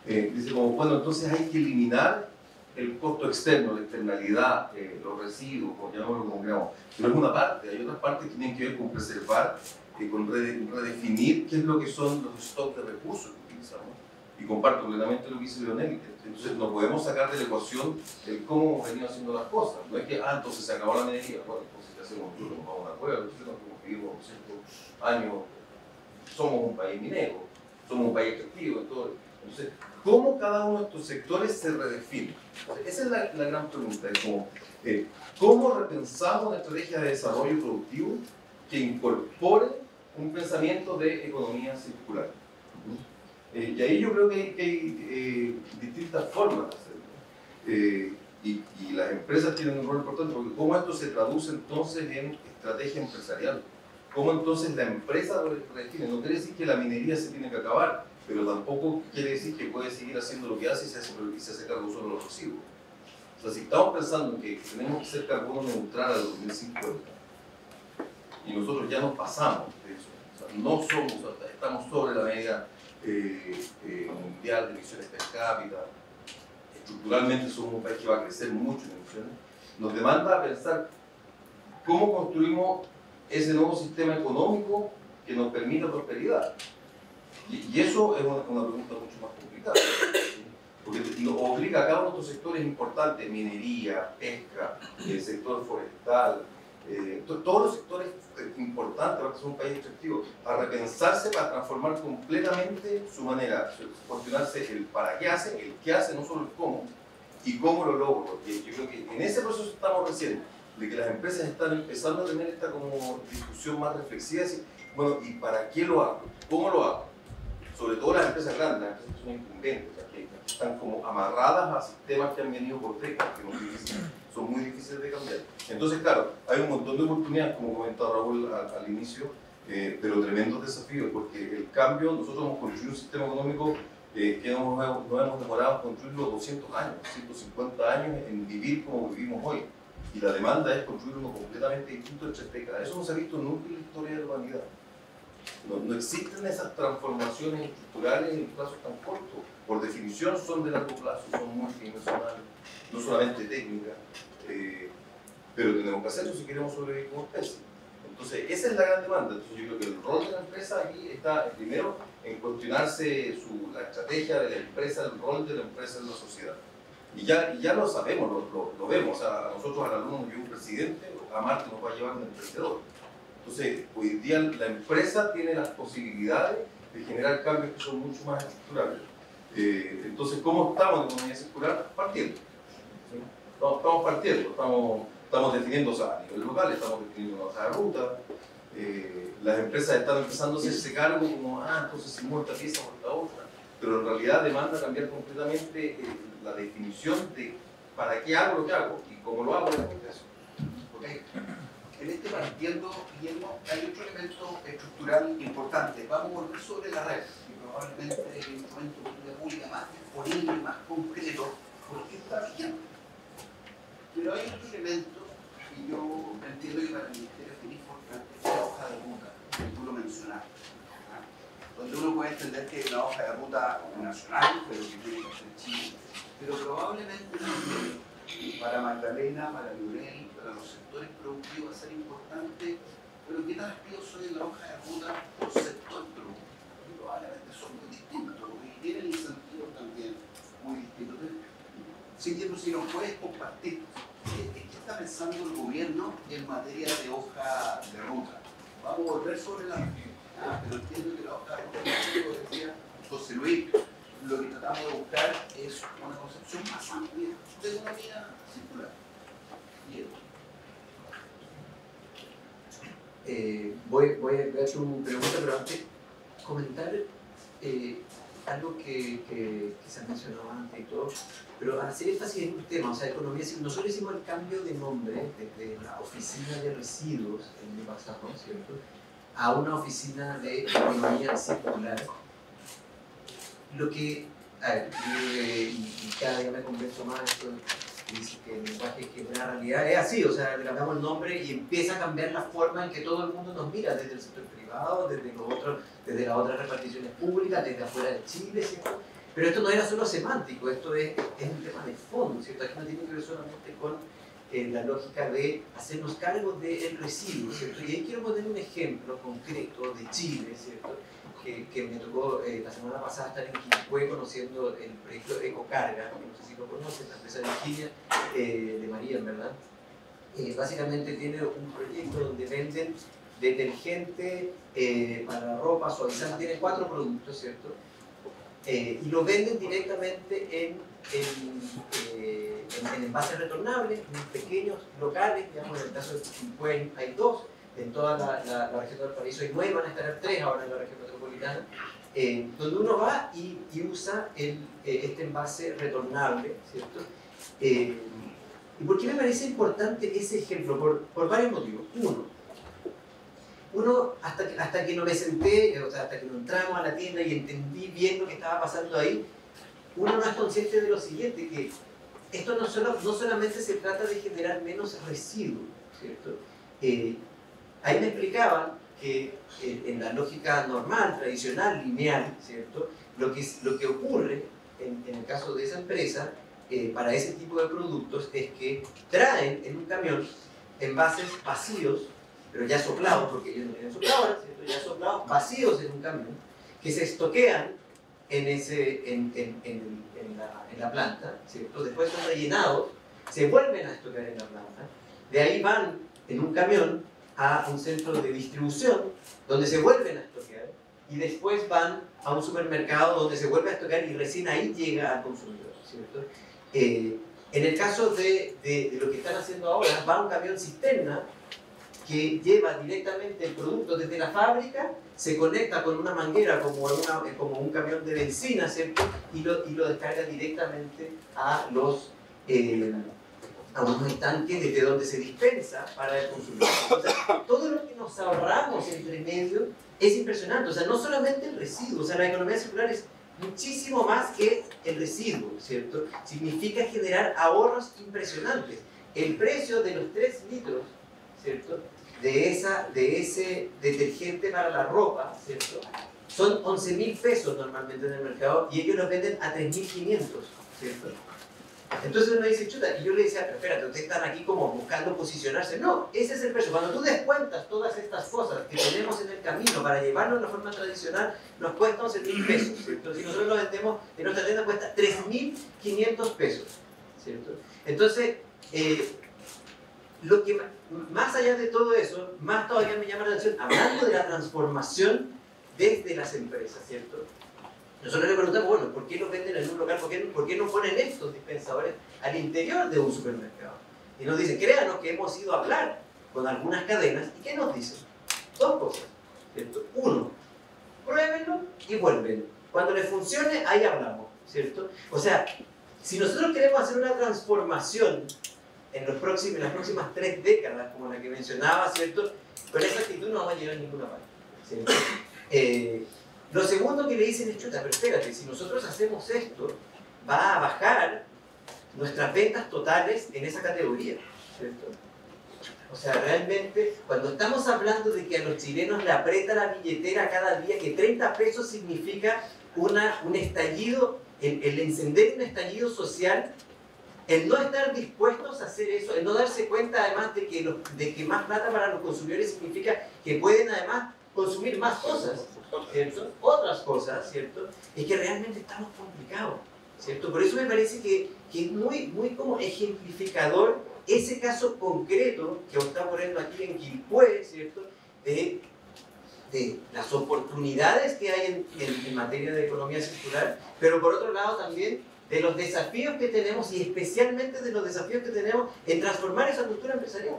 Dice como, bueno, entonces hay que eliminar el costo externo, la externalidad, los residuos, llamémoslo como queramos, pero es una parte. Hay otras partes que tienen que ver con preservar, con redefinir qué es lo que son los stocks de recursos que utilizamos. Y comparto plenamente lo que dice Leonel. Entonces no podemos sacar de la ecuación el cómo hemos venido haciendo las cosas. No es que, entonces se acabó la minería. Bueno, entonces ¿qué hacemos? Nosotros nos vamos a una cueva, nosotros vivimos 200 años, somos un país minero, somos un país extractivo. Entonces, ¿cómo cada uno de estos sectores se redefine? Esa es la gran pregunta. Es como, ¿cómo repensamos una estrategia de desarrollo productivo que incorpore un pensamiento de economía circular? Y ahí yo creo que hay distintas formas de hacerlo. Y las empresas tienen un rol importante, porque cómo esto se traduce entonces en estrategia empresarial. Cómo entonces la empresa redefine. No quiere decir que la minería se tiene que acabar, pero tampoco quiere decir que puede seguir haciendo lo que hace y se hace cargo solo de los residuos. O sea, si estamos pensando en que tenemos que ser carbono neutral al 2050, y nosotros ya nos pasamos de eso, o sea, no somos, estamos sobre la media mundial de emisiones per cápita, estructuralmente somos un país que va a crecer mucho en emisiones, nos demanda a pensar cómo construimos ese nuevo sistema económico que nos permita prosperidad. Y eso es una pregunta mucho más complicada, ¿sí? Porque obliga a cada uno de estos sectores importantes, minería, pesca, el sector forestal, todos los sectores importantes para que sea un país extractivo, a repensarse para transformar completamente su manera, cuestionarse el para qué hace, el qué hace, no solo el cómo, y cómo lo logro. Porque yo creo que en ese proceso estamos recién, de que las empresas están empezando a tener esta como discusión más reflexiva, decir, bueno, ¿y para qué lo hago? ¿Cómo lo hago? Sobre todo las empresas grandes, las empresas que son incumbentes, o sea, que están como amarradas a sistemas que han venido por décadas, que son muy difíciles de cambiar. Entonces, claro, hay un montón de oportunidades, como comentaba Raúl al inicio, pero tremendos desafíos, porque el cambio, nosotros hemos construido un sistema económico que nos hemos demorado en construirlo 200 años, 150 años en vivir como vivimos hoy. Y la demanda es construir uno completamente distinto en 3 décadas. Eso no se ha visto nunca en la historia de la humanidad. No existen esas transformaciones estructurales en plazos tan cortos. Por definición son de largo plazo, son multidimensionales, no solamente técnicas, pero tenemos que hacerlo si queremos sobrevivir como especie. Entonces, esa es la gran demanda. Entonces, yo creo que el rol de la empresa aquí está, primero, en cuestionarse la estrategia de la empresa, el rol de la empresa en la sociedad. Y ya lo sabemos, lo vemos. O sea, a nosotros, al alumno, nos lleva un presidente, a Marte nos va a llevar un emprendedor. Entonces, hoy día la empresa tiene las posibilidades de generar cambios que son mucho más estructurales. Entonces, ¿cómo estamos en economía circular? Partiendo. ¿Sí? Estamos partiendo, estamos definiendo, o sea, a nivel local, estamos definiendo una hoja de ruta. Las empresas están empezando a hacerse cargo como, entonces se muerta pieza, muerta otra. Pero en realidad demanda cambiar completamente la definición de para qué hago lo que hago y cómo lo hago en la empresa. Okay. En este partiendo, Guillermo, hay otro elemento estructural importante. Vamos a volver sobre la red, que probablemente es el instrumento de política pública más disponible y más concreto, porque está vigente. Pero hay otro elemento, y yo entiendo que para el Ministerio es muy importante, es la hoja de ruta, que tú lo mencionaste, ¿verdad? Donde uno puede entender que es una hoja de ruta nacional, pero que tiene que ser Chile. Pero probablemente también para Magdalena, para Leonel, para los sectores productivos va a ser importante, pero qué tan activos son en la hoja de ruta por sector productivo. Y probablemente son muy distintos y tienen incentivos también muy distintos. Si nos puedes compartir, ¿qué está pensando el gobierno en materia de hoja de ruta? Vamos a volver sobre la pero entiendo que la hoja de ruta, como decía José Luis, lo que tratamos de buscar es una concepción más amplia de economía circular. Voy a hacer una pregunta, pero antes comentar algo que se ha mencionado antes y todo, pero hacer énfasis en un tema, o sea, economía circular. Nosotros hicimos el cambio de nombre desde la oficina de residuos el año pasado, ¿cierto?, a una oficina de economía circular. Lo que, y cada día me convenzo más esto, dice que el lenguaje que es una realidad, es así, o sea, le cambiamos el nombre y empieza a cambiar la forma en que todo el mundo nos mira, desde el sector privado, desde las otras reparticiones públicas, desde afuera de Chile, ¿cierto? Pero esto no era solo semántico, esto es un tema de fondo, ¿cierto? Aquí no tiene que ver solamente con la lógica de hacernos cargo del residuo, ¿cierto? Y ahí quiero poner un ejemplo concreto de Chile, ¿cierto? Que me tocó la semana pasada estar en Quilpué conociendo el proyecto Ecocarga, que no sé si lo conocen, la empresa de Virginia, de María, en verdad. Básicamente tiene un proyecto donde venden detergente para ropa, suavizante, tiene 4 productos, ¿cierto? Y lo venden directamente en envases retornables, en pequeños locales, digamos, en el caso de Quilpué hay 2, en toda la región del Paraíso hay 9, van a estar 3 ahora en la región metropolitana, donde uno va y usa este envase retornable, ¿cierto? ¿Y por qué me parece importante ese ejemplo? Por varios motivos. Uno, hasta que no me senté, o sea, hasta que no entramos a la tienda y entendí bien lo que estaba pasando ahí, uno no es consciente de lo siguiente, que esto no solamente se trata de generar menos residuos, ¿cierto? Ahí me explicaban que en la lógica normal, tradicional, lineal, ¿cierto? Lo que ocurre en el caso de esa empresa, para ese tipo de productos, es que traen en un camión envases vacíos, pero ya soplados, porque ellos no tienen sopladoras, ¿cierto? Ya soplados, vacíos en un camión, que se estoquean en la planta, ¿cierto? Después son rellenados, se vuelven a estoquear en la planta, de ahí van en un camión a un centro de distribución, donde se vuelven a estoquear, y después van a un supermercado donde se vuelve a estoquear y recién ahí llega al consumidor, ¿cierto? En el caso de lo que están haciendo ahora, va un camión cisterna que lleva directamente el producto desde la fábrica, se conecta con una manguera como un camión de benzina, ¿cierto? Y lo descarga directamente a unos estanques desde donde se dispensa para el consumidor. O sea, todo lo que nos ahorramos entre medio es impresionante. O sea, no solamente el residuo, o sea, la economía circular es muchísimo más que el residuo, ¿cierto? Significa generar ahorros impresionantes. El precio de los 3 litros, ¿cierto?, de ese detergente para la ropa, ¿cierto?, son 11.000 pesos normalmente en el mercado y ellos los venden a 3.500, ¿cierto? Entonces uno dice, chuta, y yo le decía, pero espérate, ustedes están aquí como buscando posicionarse. No, ese es el precio. Cuando tú descuentas todas estas cosas que tenemos en el camino para llevarlo de una forma tradicional, nos cuesta 11.000 pesos, ¿cierto? Si nosotros lo vendemos en nuestra tienda cuesta 3.500 pesos, ¿cierto? Entonces, lo que más allá de todo eso, más todavía me llama la atención, hablando de la transformación desde las empresas, ¿cierto? Nosotros le preguntamos, bueno, ¿por qué los venden en un local? ¿Por qué no ponen estos dispensadores al interior de un supermercado? Y nos dicen, créanos que hemos ido a hablar con algunas cadenas, ¿y qué nos dicen? 2 cosas, ¿cierto? 1, pruébenlo y vuelven. Cuando les funcione, ahí hablamos, ¿cierto? O sea, si nosotros queremos hacer una transformación en las próximas 3 décadas, como la que mencionaba, ¿cierto?, con esa actitud no vamos a llegar a ninguna parte, ¿cierto? Lo segundo que le dicen es, chuta, pero espérate, si nosotros hacemos esto, va a bajar nuestras ventas totales en esa categoría, ¿cierto? O sea, realmente, cuando estamos hablando de que a los chilenos le aprieta la billetera cada día, que 30 pesos significa un estallido, el encender un estallido social, el no estar dispuestos a hacer eso, el no darse cuenta además de que más plata para los consumidores significa que pueden además consumir más cosas, ¿cierto? Otras cosas, ¿cierto? Es que realmente estamos complicados, ¿cierto? Por eso me parece que es muy como ejemplificador ese caso concreto que está poniendo aquí en Quilpué, ¿cierto?, de las oportunidades que hay en materia de economía circular, pero por otro lado también de los desafíos que tenemos y especialmente de los desafíos que tenemos en transformar esa cultura empresarial,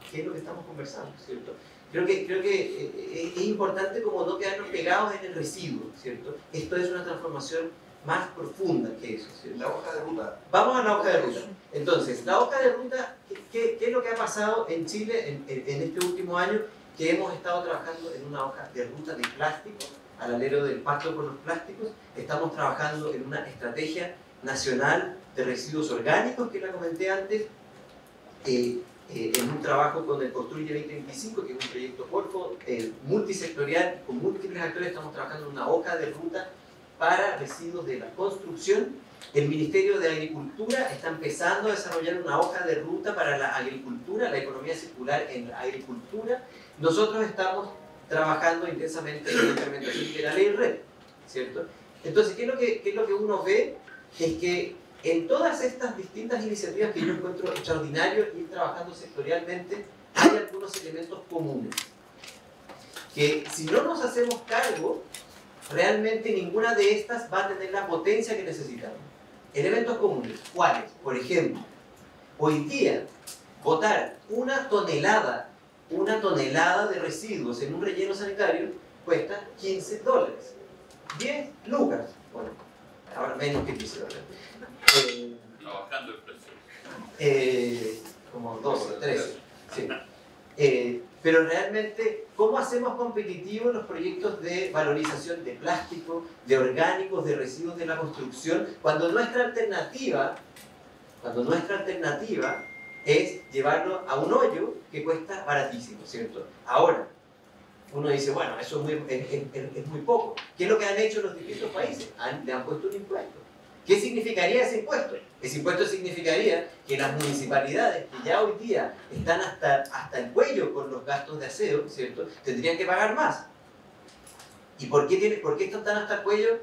que es lo que estamos conversando, ¿cierto? Creo que es importante como no quedarnos pegados en el residuo, ¿cierto? Esto es una transformación más profunda que eso, ¿cierto? La hoja de ruta. Vamos a la hoja de ruta. Entonces, la hoja de ruta, ¿qué es lo que ha pasado en Chile en este último año? Que hemos estado trabajando en una hoja de ruta de plástico, al alero del Pacto por los Plásticos. Estamos trabajando en una estrategia nacional de residuos orgánicos, que la comenté antes, en un trabajo con el Construye 2025, que es un proyecto multisectorial, con múltiples actores. Estamos trabajando en una hoja de ruta para residuos de la construcción. El Ministerio de Agricultura está empezando a desarrollar una hoja de ruta para la agricultura, la economía circular en la agricultura. Nosotros estamos trabajando intensamente en la implementación de la ley RED, ¿cierto? Entonces, ¿qué es lo que uno ve? Es que en todas estas distintas iniciativas que yo encuentro extraordinario ir trabajando sectorialmente, hay algunos elementos comunes. Que si no nos hacemos cargo, realmente ninguna de estas va a tener la potencia que necesitamos. Elementos comunes, ¿cuáles? Por ejemplo, hoy día, botar una tonelada de residuos en un relleno sanitario cuesta $15. 10 lucas. Bueno, ahora menos que 15 dólares. Trabajando el precio. Como 12, 13. Sí. Pero realmente, ¿cómo hacemos competitivos los proyectos de valorización de plástico, de orgánicos, de residuos de la construcción, cuando nuestra alternativa es llevarlo a un hoyo que cuesta baratísimo, ¿cierto? Ahora, uno dice, bueno, eso es muy poco. ¿Qué es lo que han hecho los distintos países? Le han puesto un impuesto. ¿Qué significaría ese impuesto? Ese impuesto significaría que las municipalidades, que ya hoy día están hasta el cuello con los gastos de aseo, ¿cierto?, tendrían que pagar más. ¿Y por qué están hasta el cuello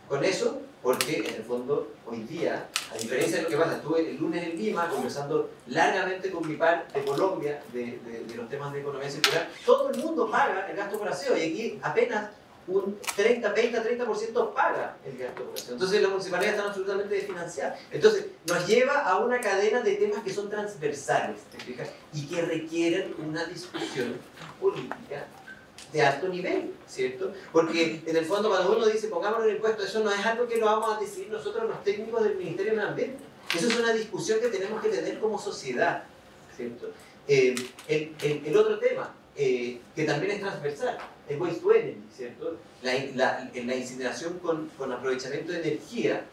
con eso? Porque en el fondo, hoy día, a diferencia de lo que pasa, estuve el lunes en Lima conversando largamente con mi par de Colombia de los temas de economía circular. Todo el mundo paga el gasto por aseo y aquí apenas un 30% paga el gasto por aseo. Entonces las municipalidades están absolutamente desfinanciadas. Entonces nos lleva a una cadena de temas que son transversales, ¿te fijas? Y que requieren una discusión política de alto nivel, ¿cierto? Porque en el fondo cuando uno dice pongámosle el impuesto, eso no es algo que lo vamos a decidir nosotros los técnicos del Ministerio de Medio Ambiente. Eso es una discusión que tenemos que tener como sociedad, ¿cierto? El otro tema, que también es transversal, el waste to energy, ¿cierto? La incineración con aprovechamiento de energía.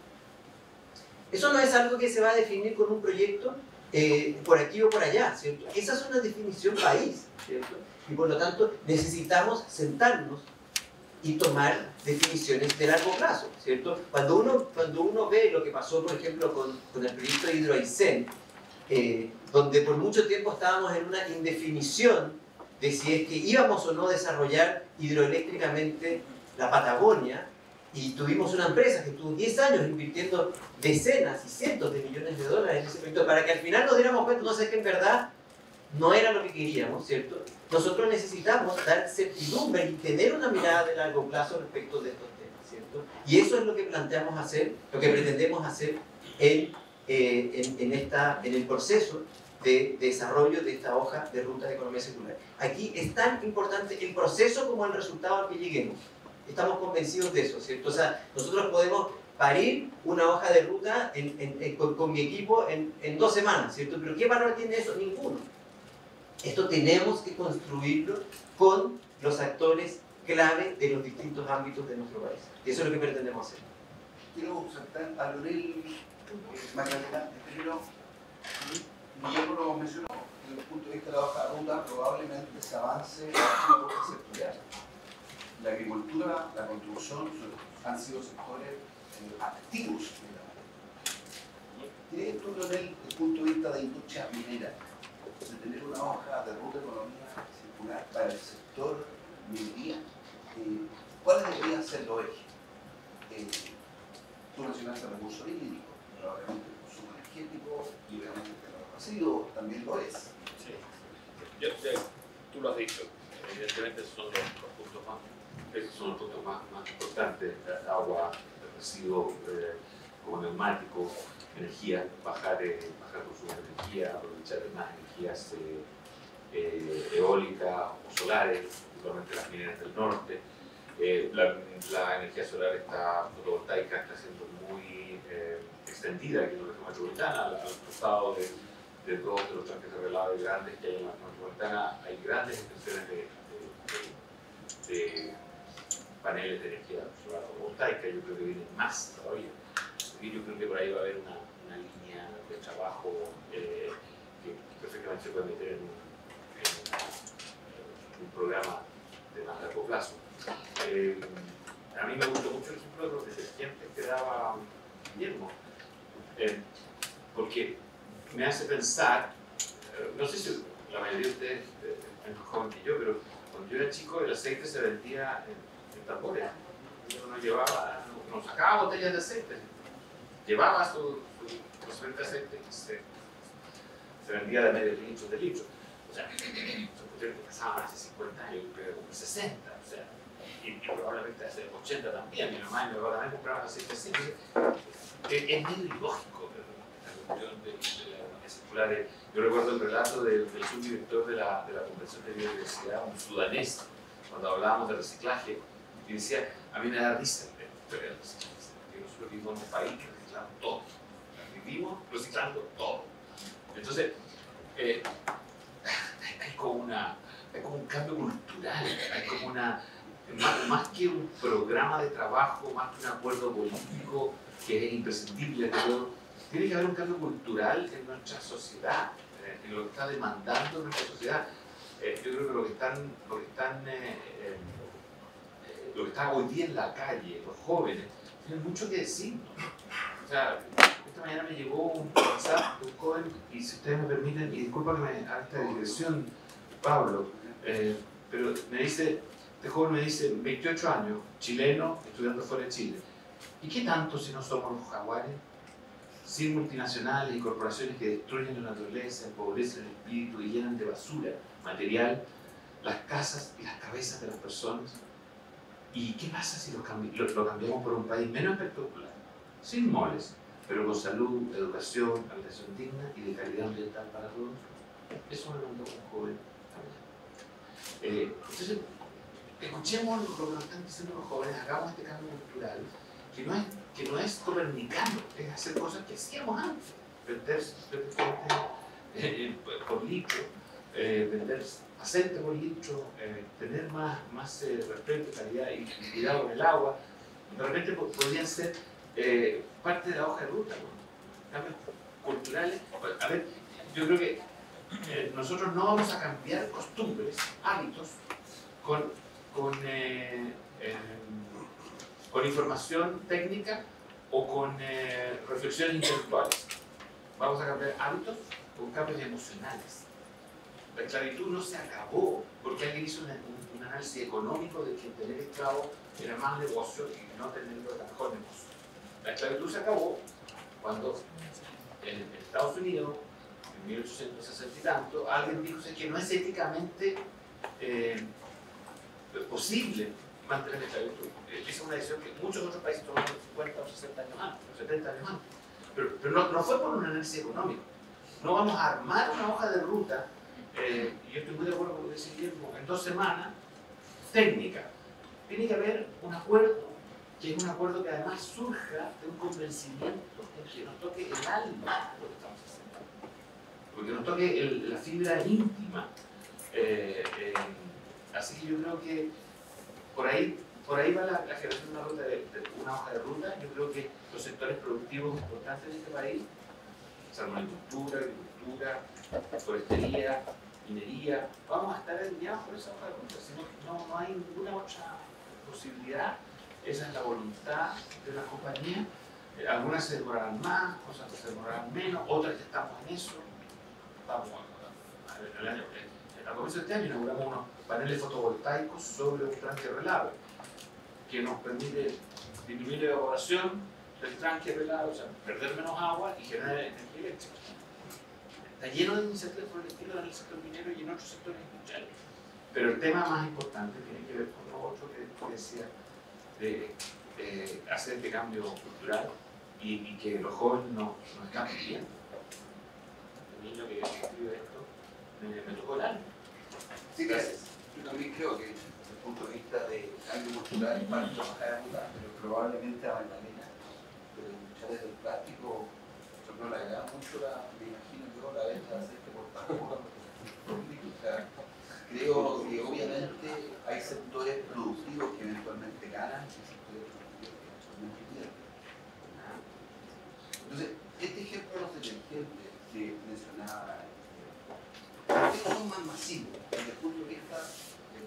Eso no es algo que se va a definir con un proyecto por aquí o por allá, ¿cierto? Esa es una definición país, ¿cierto? Y por lo tanto necesitamos sentarnos y tomar definiciones de largo plazo, ¿cierto? Cuando uno ve lo que pasó, por ejemplo, con el proyecto de Hidroaicén, donde por mucho tiempo estábamos en una indefinición de si es que íbamos o no a desarrollar hidroeléctricamente la Patagonia, y tuvimos una empresa que estuvo 10 años invirtiendo decenas y cientos de millones de dólares en ese proyecto para que al final nos diéramos cuenta, no sé, que en verdad no era lo que queríamos, ¿cierto? Nosotros necesitamos dar certidumbre y tener una mirada de largo plazo respecto de estos temas, ¿cierto? Y eso es lo que planteamos hacer, lo que pretendemos hacer en el proceso de desarrollo de esta hoja de ruta de economía circular. Aquí es tan importante el proceso como el resultado al que lleguemos. Estamos convencidos de eso, ¿cierto? O sea, nosotros podemos parir una hoja de ruta con mi equipo en 2 semanas, ¿cierto? Pero ¿qué valor tiene eso? Ninguno. Esto tenemos que construirlo con los actores clave de los distintos ámbitos de nuestro país. Y eso es lo que pretendemos hacer. Quiero saltar a Lorel Magdalena. Primero, Guillermo lo mencionó, desde el punto de vista de la hoja de ruta, probablemente se avance en una ruta sectorial. La agricultura, la construcción han sido sectores activos. ¿Crees tú, Lorel, desde el punto de vista de industria minera, de tener una hoja de ruta de economía circular para el sector minería? ¿Cuáles deberían ser los ejes? Tú mencionaste el recurso hídrico, probablemente el consumo energético y obviamente el residuo también lo es. Sí. Tú lo has dicho, evidentemente esos son los puntos más importantes: agua, residuo como neumático, energía, bajar el consumo de energía, aprovechar más energías eólicas o solares, principalmente las mineras del norte. La energía solar fotovoltaica está siendo muy extendida aquí en la región metropolitana, al costado de todos los tanques de relave grandes que hay en la región metropolitana. Hay grandes extensiones de paneles de energía solar fotovoltaica. Yo creo que vienen más todavía. Y yo creo que por ahí va a haber una línea de trabajo que perfectamente se puede meter en un programa de más largo plazo. A mí me gustó mucho el ejemplo de los detergentes que daba Guillermo, porque me hace pensar, no sé si la mayoría de ustedes es más joven que yo, pero cuando yo era chico el aceite se vendía en tambores. Uno llevaba, nos sacaba botellas de aceite, llevaba su recipiente de aceite y se vendía de medio litro, de litro. O sea, son cuestiones que pasaban hace 50 años, pero como 60, o sea, y probablemente hace 80 también. Mi mamá y mi papá también compraban aceite así. Es medio ilógico la cuestión de la economía circular. Yo recuerdo el relato del subdirector de la Convención de Biodiversidad, un sudanés, cuando hablábamos de reciclaje, y decía, a mí me da risa la historia del reciclaje, porque nosotros vivimos en un país que reciclamos todo, vivimos reciclando todo. Entonces, hay como un cambio cultural, hay como más que un programa de trabajo, más que un acuerdo político que es imprescindible, pero tiene que haber un cambio cultural en nuestra sociedad, en lo que está demandando nuestra sociedad. Yo creo que lo que está hoy día en la calle, los jóvenes, tienen mucho que decir, ¿no? O sea, esta mañana me llegó un WhatsApp de un joven, y si ustedes me permiten, y disculpa que me haga esta digresión, Pablo, pero me dice, este joven me dice, 28 años, chileno, estudiando fuera de Chile. ¿Y qué tanto si no somos los jaguares? Sin multinacionales y corporaciones que destruyen la naturaleza, empobrecen el espíritu y llenan de basura material las casas y las cabezas de las personas. ¿Y qué pasa si lo cambiamos por un país menos espectacular, sin moles, pero con salud, educación, habitación digna y de calidad ambiental para todos? Eso me mandó un joven también. Entonces, escuchemos lo que nos están diciendo los jóvenes, hagamos este cambio cultural, que no es copernicano, es hacer cosas que hacíamos antes, vender por litro, vender aceite por litro, tener más respeto, calidad y cuidado con el agua. De repente podrían ser parte de la hoja de ruta, ¿no? Cambios culturales. A ver, yo creo que nosotros no vamos a cambiar costumbres, hábitos, con información técnica o con reflexiones intelectuales. Vamos a cambiar hábitos con cambios emocionales. La esclavitud no se acabó porque alguien hizo un análisis económico de que tener esclavos era más negocio y no tenerlo era mejor negocio. La esclavitud se acabó cuando en Estados Unidos, en 1860 y tanto, alguien dijo que no es éticamente posible mantener la esclavitud. Esa es una decisión que muchos otros países tomaron 50 o 60 años antes, o 70 años antes. Pero no fue por un análisis económico. No vamos a armar una hoja de ruta, y yo estoy muy de acuerdo con lo que dice Guillermo, en 2 semanas, técnica. Tiene que haber un acuerdo, que es un acuerdo que además surja de un convencimiento, que nos toque el alma de lo que estamos haciendo, porque nos toque la fibra íntima. Así que yo creo que por ahí va la generación de una, una hoja de ruta. Yo creo que los sectores productivos importantes de este país, salmonicultura, agricultura, forestería, minería, vamos a estar alineados por esa hoja de ruta. Si no hay ninguna otra posibilidad. Esa es la voluntad de la compañía. Algunas se demorarán más, otras se demorarán menos, otras ya estamos en eso. Vamos a comienzo de este año inauguramos unos paneles fotovoltaicos sobre un tranque relave que nos permite disminuir la evaporación del tranque relave, o sea, perder menos agua y generar energía eléctrica. Está lleno de iniciativas por el estilo en el sector minero y en otros sectores industriales. Pero el tema más importante tiene que ver con lo otro que decía, de hacer este cambio cultural y que los jóvenes no están pidiendo. El niño que escribe esto me tocó el alma. Sí, gracias. Yo también creo que desde el punto de vista de cambio cultural es para trabajar a ayudar, pero probablemente a Magdalena, pero industriales del plástico, yo no le agrada mucho me imagino yo, la venta de aceite por tabaco. O sea, creo que obviamente hay sectores productivos que eventualmente ganan y sectores productivos que eventualmente pierden. Entonces, este ejemplo de los detergentes que mencionaba, son más masivos desde el punto de vista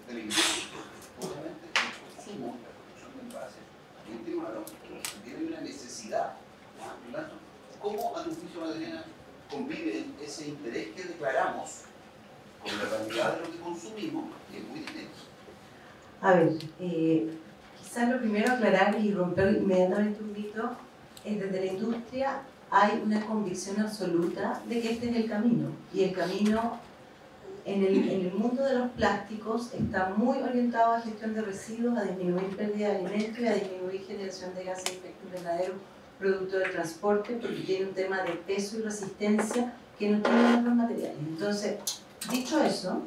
de la industria. Obviamente, el consumo, la producción de satisface. También tiene una lógica, también hay una necesidad. Por lo tanto, ¿cómo a tu juicio, Magdalena, convive ese interés que declaramos con la realidad de lo que consumimos, que es muy distinto? A ver, quizás lo primero aclarar y romper inmediatamente un mito es desde la industria hay una convicción absoluta de que este es el camino. Y el camino en el mundo de los plásticos está muy orientado a gestión de residuos, a disminuir pérdida de alimentos y a disminuir generación de gases de efecto invernadero producto del transporte, porque tiene un tema de peso y resistencia que no tienen otros materiales. Entonces, dicho eso,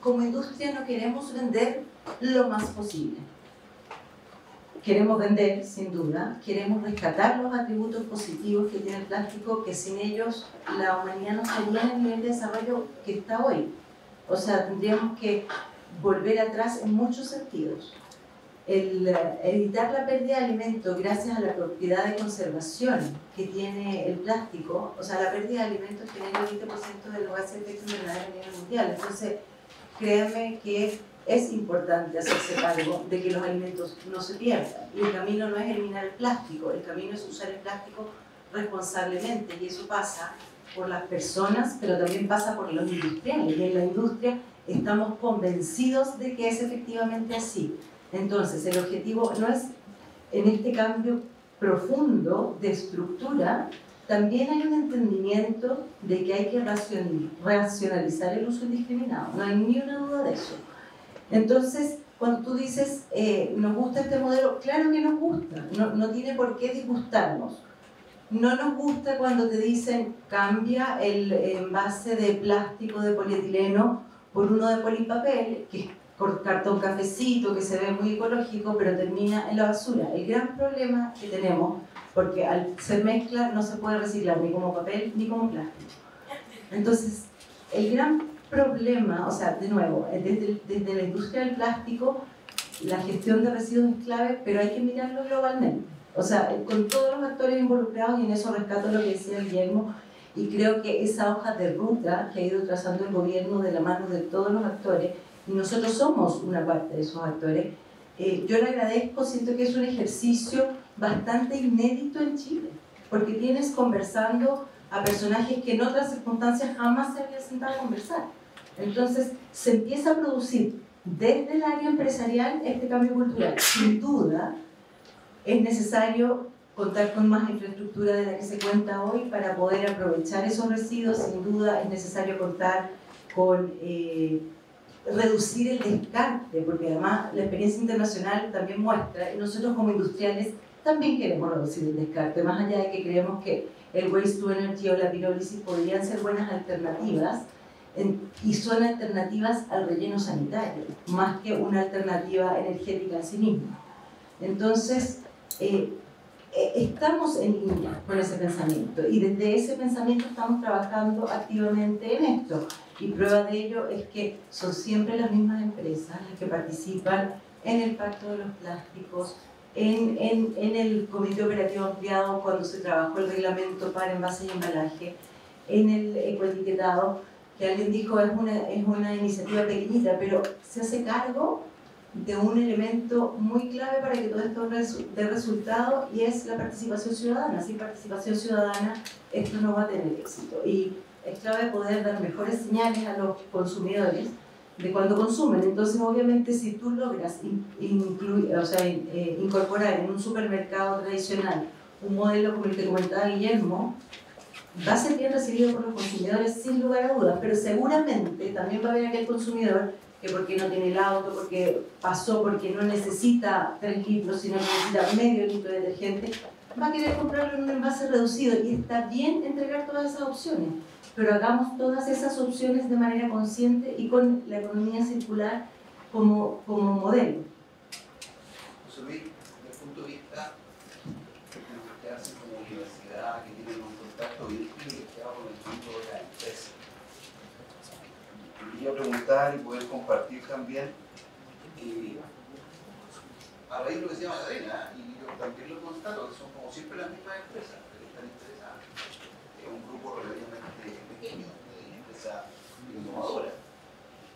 como industria no queremos vender lo más posible. Queremos vender, sin duda, queremos rescatar los atributos positivos que tiene el plástico, que sin ellos la humanidad no estaría en el nivel de desarrollo que está hoy. O sea, tendríamos que volver atrás en muchos sentidos. El evitar la pérdida de alimentos gracias a la propiedad de conservación que tiene el plástico, o sea, la pérdida de alimentos genera el 20% de los gases de efecto invernadero a nivel mundial. Entonces, créanme que es importante hacerse cargo de que los alimentos no se pierdan. Y el camino no es eliminar el plástico, el camino es usar el plástico responsablemente, y eso pasa por las personas, pero también pasa por los industriales. Y en la industria estamos convencidos de que es efectivamente así. Entonces, el objetivo no es, en este cambio profundo de estructura, también hay un entendimiento de que hay que racionalizar el uso indiscriminado. No hay ni una duda de eso. Entonces, cuando tú dices, ¿nos gusta este modelo? Claro que nos gusta, no tiene por qué disgustarnos. No nos gusta cuando te dicen, cambia el envase de plástico de polietileno por uno de polipapel, que es cartón cafecito, que se ve muy ecológico, pero termina en la basura. El gran problema que tenemos, porque al ser mezcla no se puede reciclar ni como papel ni como plástico. Entonces, el gran problema, o sea, de nuevo, desde la industria del plástico, la gestión de residuos es clave, pero hay que mirarlo globalmente. O sea, con todos los actores involucrados, y en eso rescato lo que decía Guillermo, y creo que esa hoja de ruta que ha ido trazando el gobierno de la mano de todos los actores, y nosotros somos una parte de esos actores, yo le agradezco, siento que es un ejercicio bastante inédito en Chile, porque tienes conversando a personajes que en otras circunstancias jamás se habían sentado a conversar. Entonces, se empieza a producir desde el área empresarial este cambio cultural. Sin duda, es necesario contar con más infraestructura de la que se cuenta hoy para poder aprovechar esos residuos. Sin duda, es necesario contar con reducir el descarte, porque además la experiencia internacional también muestra, y nosotros como industriales también queremos reducir el descarte, más allá de que creemos que el waste to energy o la pirólisis podrían ser buenas alternativas, y son alternativas al relleno sanitario, más que una alternativa energética en sí misma. Entonces, estamos en línea con ese pensamiento, y desde ese pensamiento estamos trabajando activamente en esto. Y prueba de ello es que son siempre las mismas empresas las que participan en el Pacto de los Plásticos, en el Comité Operativo Ampliado cuando se trabajó el reglamento para envases y embalaje, en el ecoetiquetado, que alguien dijo es una iniciativa pequeñita, pero se hace cargo de un elemento muy clave para que todo esto dé resultado, y es la participación ciudadana. Sin participación ciudadana esto no va a tener éxito. Y es clave poder dar mejores señales a los consumidores de cuando consumen. Entonces, obviamente, si tú logras incorporar en un supermercado tradicional un modelo como el que comentaba Guillermo, va a ser bien recibido por los consumidores sin lugar a dudas, pero seguramente también va a haber aquel consumidor que porque no tiene el auto, porque pasó, porque no necesita 3 litros, sino necesita medio litro de detergente, va a querer comprarlo en un envase reducido, y está bien entregar todas esas opciones, pero hagamos todas esas opciones de manera consciente y con la economía circular como modelo. José Luis, desde el punto de vista de lo que ustedes hacen como universidad, que tienen un contacto bien privilegiado con el mundo de la empresa, quería preguntar y poder compartir también, a raíz de lo que se llama cadena, y yo también lo constato, que son como siempre las mismas empresas que están interesadas. Es un grupo relativamente pequeño de empresas innovadoras.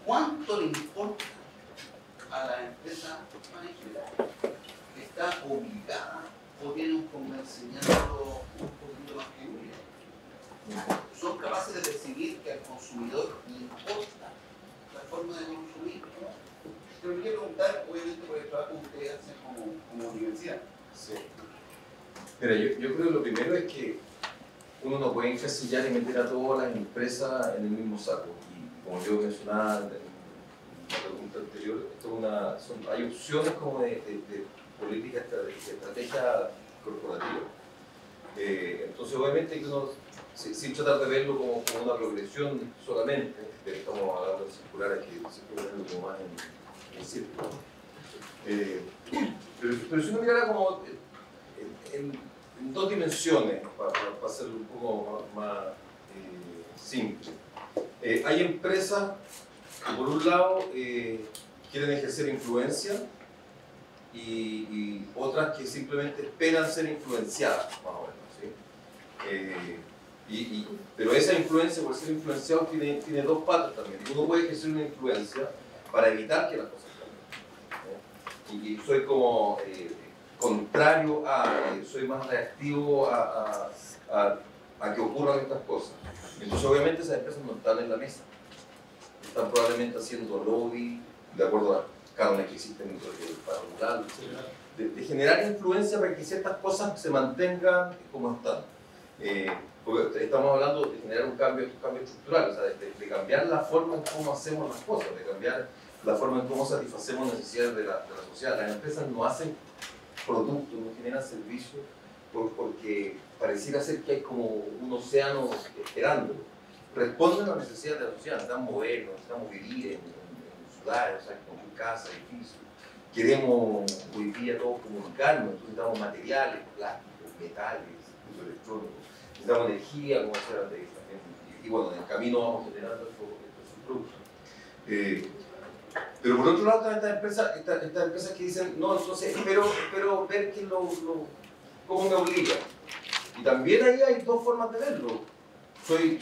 ¿Cuánto le importa a la empresa en general está obligada o tiene un convencimiento un poquito más genuino. Son capaces de percibir que al consumidor le importa la forma de consumir. Te lo quería preguntar, obviamente, por el trabajo que ustedes hacen como universidad. Sí. Mira, yo creo que lo primero es que uno no puede encasillar y meter a todas las empresas en el mismo saco. Y como yo mencionaba en la pregunta anterior, hay opciones como de política, de estrategia corporativa. Entonces, obviamente, que uno, sin tratar de verlo como una progresión solamente, estamos hablando de circular, hay que verlo como más en círculo. Pero si uno mirara como en dos dimensiones, para hacerlo un poco más simple. Hay empresas que por un lado quieren ejercer influencia y otras que simplemente esperan ser influenciadas, más o menos, ¿sí? Pero esa influencia, por ser influenciado, tiene dos patas también. Uno puede ejercer una influencia para evitar que las cosas cambien, ¿no? Y soy como contrario soy más reactivo a que ocurran estas cosas. Entonces obviamente esas empresas no están en la mesa. Están probablemente haciendo lobby, de acuerdo a cánones que existen para regular, etc. De generar influencia para que ciertas cosas se mantengan como están. Porque estamos hablando de generar un cambio estructural, o sea, de cambiar la forma en cómo hacemos las cosas, de cambiar la forma en cómo satisfacemos necesidades de la sociedad. Las empresas no hacen productos, no generan servicios porque pareciera ser que hay como un océano esperando. Responden a las necesidades de la sociedad, necesitamos movernos, necesitamos vivir en ciudades, o sea, construir casas, edificios. Queremos hoy día todos comunicarnos, entonces necesitamos materiales, plásticos, metales, circuitos electrónicos, necesitamos energía, como decía antes, y bueno, en el camino vamos generando estos productos. Pero por otro lado, estas empresas que dicen, no, entonces espero ver cómo me obliga. Y también ahí hay dos formas de verlo. Soy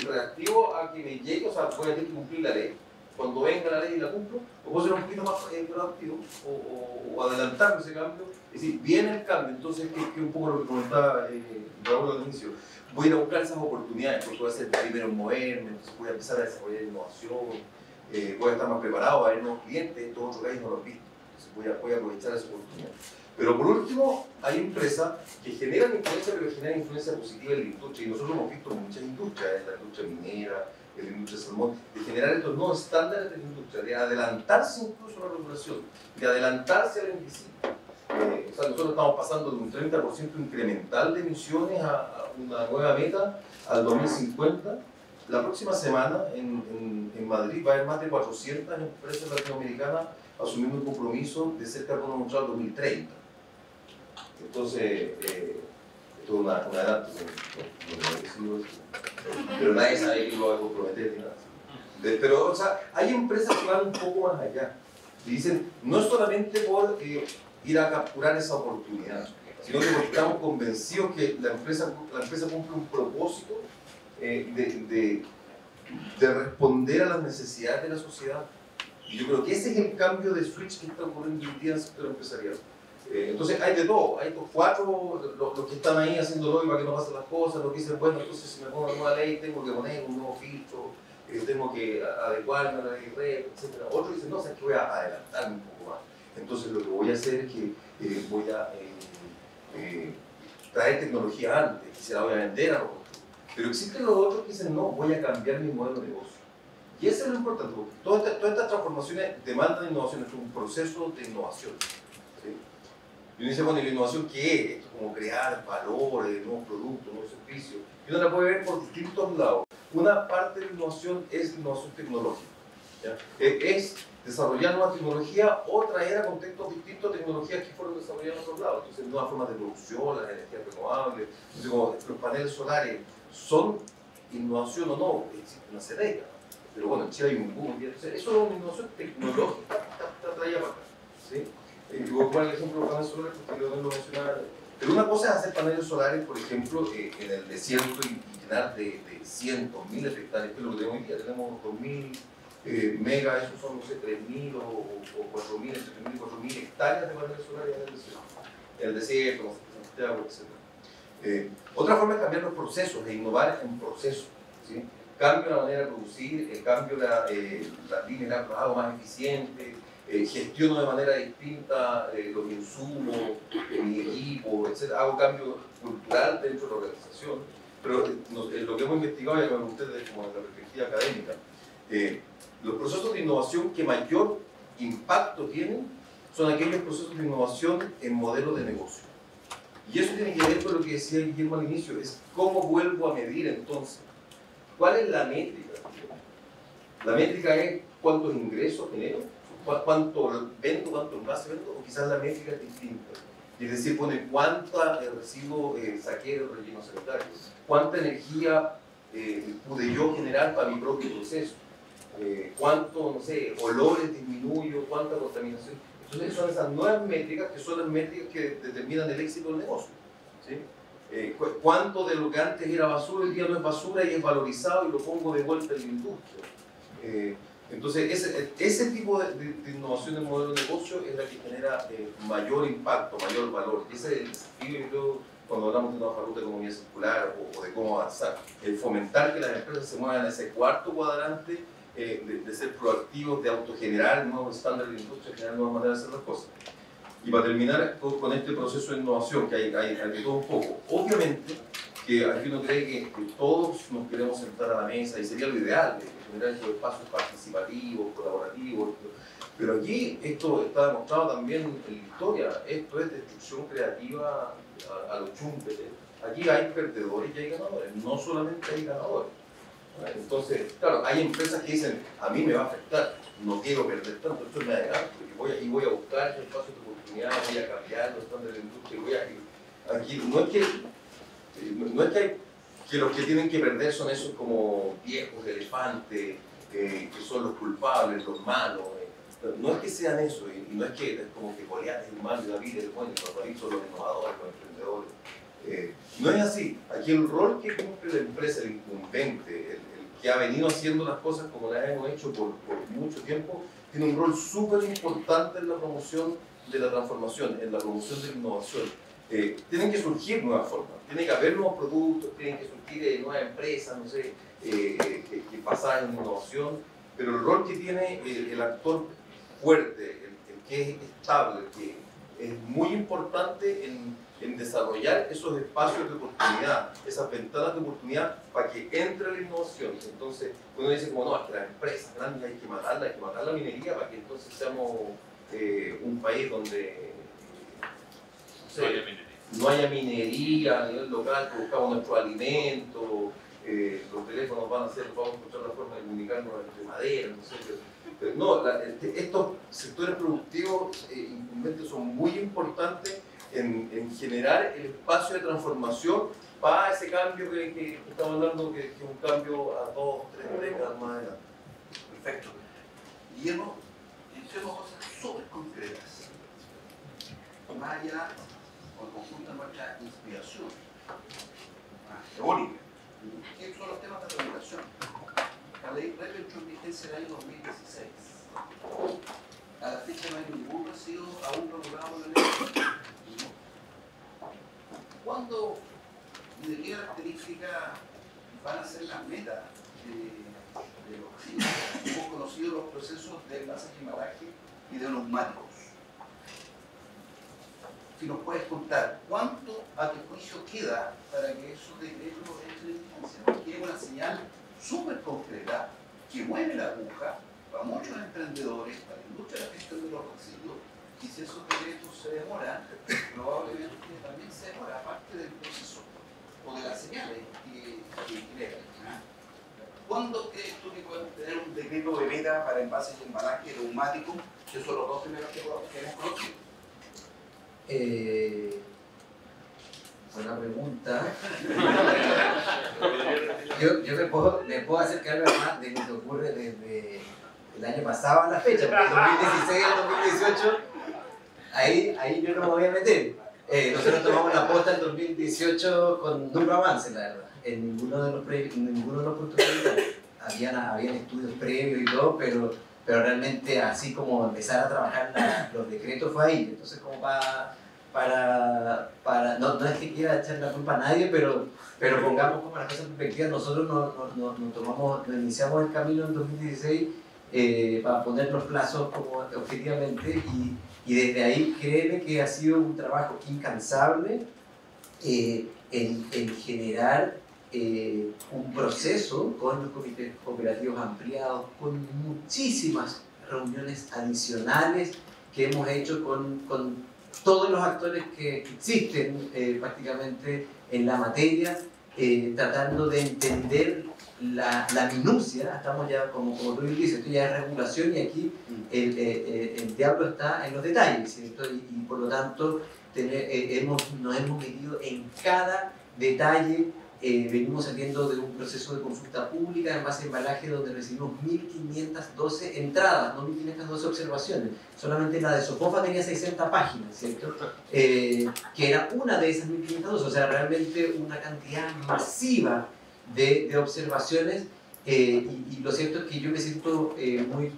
reactivo a que me llegue, o sea, voy a tener que cumplir la ley. Cuando venga la ley y la cumplo, o puedo ser un poquito más proactivo, o adelantarme ese cambio. Es decir, viene el cambio, entonces, que un poco lo que comentaba Raúl al inicio. Voy a ir a buscar esas oportunidades, porque voy a ser el primero en moverme, entonces voy a empezar a desarrollar innovación. Voy a estar más preparado, a ver nuevos clientes, estos otros países no los he visto, entonces voy a aprovechar esa oportunidad. Pero por último, hay empresas que generan influencia, pero que generan influencia positiva en la industria, y nosotros hemos visto muchas industrias, en la industria minera, en la industria del salmón, de generar estos nuevos estándares de la industria, de adelantarse incluso a la regulación, de adelantarse a la invisible. O sea, nosotros estamos pasando de un 30% incremental de emisiones a una nueva meta al 2050. La próxima semana en Madrid va a haber más de 400 empresas latinoamericanas asumiendo un compromiso de ser carbono neutral 2030. Entonces, esto es una edad, pero nadie sabe que lo va a comprometer ni nada. Pero, o sea, hay empresas que van un poco más allá. Y dicen, no es solamente por ir a capturar esa oportunidad, sino que porque estamos convencidos que la empresa cumple un propósito de responder a las necesidades de la sociedad. Y yo creo que ese es el cambio de switch que está ocurriendo hoy día en el sector empresarial. Entonces hay de todo, hay los cuatro, los que están ahí haciéndolo y para que no pasen las cosas, los que dicen, bueno, entonces si me pongo una nueva ley tengo que poner un nuevo filtro, tengo que adecuarme a la ley REP, etc. Otros dicen, no, o sea, es que voy a adelantarme un poco más. Entonces lo que voy a hacer es que voy a traer tecnología antes, y se la voy a vender a los otros. Pero existen los otros que dicen, no, voy a cambiar mi modelo de negocio. Y eso es lo importante, porque todas estas transformaciones demandan innovación, es un proceso de innovación. ¿Sí? Y uno dice, bueno, ¿y la innovación qué es? Esto es como crear valores, nuevos productos, nuevos servicios. Y uno la puede ver por distintos lados. Una parte de la innovación es innovación tecnológica. ¿Ya? Es desarrollar nueva tecnología o traer a contextos distintos tecnologías que fueron desarrolladas en otros lados. Entonces, nuevas formas de producción, las energías renovables, entonces, como los paneles solares, ¿son innovación o no? Existen hace décadas. Pero bueno, en Chile hay un boom. Entonces, eso es una innovación tecnológica, está traída para acá. ¿Sí? Voy a poner el ejemplo de los paneles solares porque lo mencionaba. Pero una cosa es hacer paneles solares, por ejemplo, en el desierto y llenar de cientos, miles de hectáreas, que es lo que tenemos hoy día. Tenemos 2.000 mega, esos son, no sé, 3.000 o 4.000, entre 3.000 y 4.000 hectáreas de paneles solares en el desierto, en Santiago, etc. Otra forma es cambiar los procesos, e innovar en procesos, ¿sí? Cambio la manera de producir, cambio la línea, la hago más eficiente, gestiono de manera distinta los insumos, mi equipo, etc. Hago cambio cultural dentro de la organización, pero lo que hemos investigado, ya que me pregunté desde como la perspectiva académica, los procesos de innovación que mayor impacto tienen son aquellos procesos de innovación en modelo de negocio. Y eso tiene que ver con lo que decía Guillermo al inicio, es cómo vuelvo a medir entonces. ¿Cuál es la métrica? La métrica es cuántos ingresos genero, cuánto vendo, cuánto envase vendo, o quizás la métrica es distinta. Es decir, pone cuánta residuo saqué del relleno sanitario, cuánta energía pude yo generar para mi propio proceso, cuánto, no sé, olores disminuyo, cuánta contaminación. Entonces son esas nuevas métricas que son las métricas que determinan el éxito del negocio, ¿sí? Cuánto de lo que antes era basura hoy día no es basura y es valorizado y lo pongo de vuelta en la industria. Entonces ese tipo de innovación del modelo de negocio es la que genera mayor impacto, mayor valor. Ese es el desafío, yo creo, cuando hablamos de una ruta de economía circular o de cómo avanzar. El fomentar que las empresas se muevan en ese cuarto cuadrante de ser proactivos, de autogenerar nuevos estándares de la industria, generar nuevas maneras de hacer las cosas. Y para terminar con este proceso de innovación, que hay de todo un poco, obviamente que aquí uno cree que todos nos queremos sentar a la mesa y sería lo ideal, de generar estos espacios participativos, colaborativos, pero aquí esto está demostrado también en la historia, esto es destrucción creativa a los chumpes. Aquí hay perdedores y hay ganadores, no solamente hay ganadores. Entonces, claro, hay empresas que dicen, a mí me va a afectar, no quiero perder tanto, esto me adelanto, y voy a buscar espacios de oportunidad, voy a cambiar los estándares de la industria, aquí no es que los que tienen que perder son esos como viejos elefantes, que son los culpables, los malos, no es que sean eso, y no es que es como que Goliat es el malo y David es el bueno, y los David son los innovadores, los emprendedores. No es así. Aquí el rol que cumple la empresa, el incumbente, el que ha venido haciendo las cosas como las hemos hecho por mucho tiempo, tiene un rol súper importante en la promoción de la transformación, en la promoción de la innovación. Tienen que surgir nuevas formas, tienen que haber nuevos productos, tienen que surgir nuevas empresas, no sé, que pasan en innovación, pero el rol que tiene el actor fuerte, el que es estable, que es muy importante en desarrollar esos espacios de oportunidad, esas ventanas de oportunidad para que entre la innovación. Entonces, uno dice como, no, es que las empresas grandes hay que matar la minería para que entonces seamos un país donde no haya minería a nivel local, que buscamos nuestros alimentos, los teléfonos vamos a encontrar la forma de comunicarnos entre madera, no sé, pero no, estos sectores productivos incumbentes son muy importantes en generar el espacio de transformación para ese cambio que estamos hablando, que es un cambio a 2, 3 décadas más adelante. Perfecto. Guillermo, hicimos cosas súper concretas, más allá o el conjunto de nuestra inspiración teórica, que son los temas de regulación. La ley REP entró en vigencia en el año 2016. A la fecha no hay ningún residuo aún regulado en la ley. ¿Cuándo y de qué características van a ser las metas de los residuos? Hemos conocido los procesos de envasaje y embalaje y de neumáticos. Si nos puedes contar, ¿cuánto a tu juicio queda para que esos decretos entren en vigencia? Porque es una señal súper concreta que mueve la aguja para muchos emprendedores, para la industria de la gestión de los residuos, y si esos decretos se demoran, probablemente también se demora parte del proceso o de las señales que crean. ¿Cuándo crees tú que podemos tener un decreto de meta para envases y embalaje neumáticos, que son los dos primeros que hemos conocido? Buena pregunta. Yo me puedo hacer cargo más de lo que ocurre desde el año pasado a la fecha, porque 2016 al 2018, ahí yo no me voy a meter. Nosotros tomamos la posta en 2018 con ningún avance, la verdad, en ninguno de los puntos prioritarios. habían estudios previos y todo, pero realmente así como empezar a trabajar los decretos fue ahí. Entonces como no es que quiera echar la culpa a nadie, pero pongamos como las cosas en perspectiva. Nosotros nos iniciamos el camino en 2016 para poner los plazos como objetivamente, y desde ahí créeme que ha sido un trabajo incansable en generar un proceso con los comités cooperativos ampliados, con muchísimas reuniones adicionales que hemos hecho con todos los actores que existen prácticamente en la materia, tratando de entender la minucia. Estamos ya, como tú dices, esto ya es regulación, y aquí el diablo está en los detalles, ¿cierto? Y por lo tanto nos hemos metido en cada detalle. Venimos saliendo de un proceso de consulta pública en base a embalaje donde recibimos 1.512 entradas, no 1.512 observaciones. Solamente la de Socofa tenía 60 páginas, ¿cierto? Que era una de esas 1.512, o sea, realmente una cantidad masiva de observaciones, y lo cierto es que yo me siento muy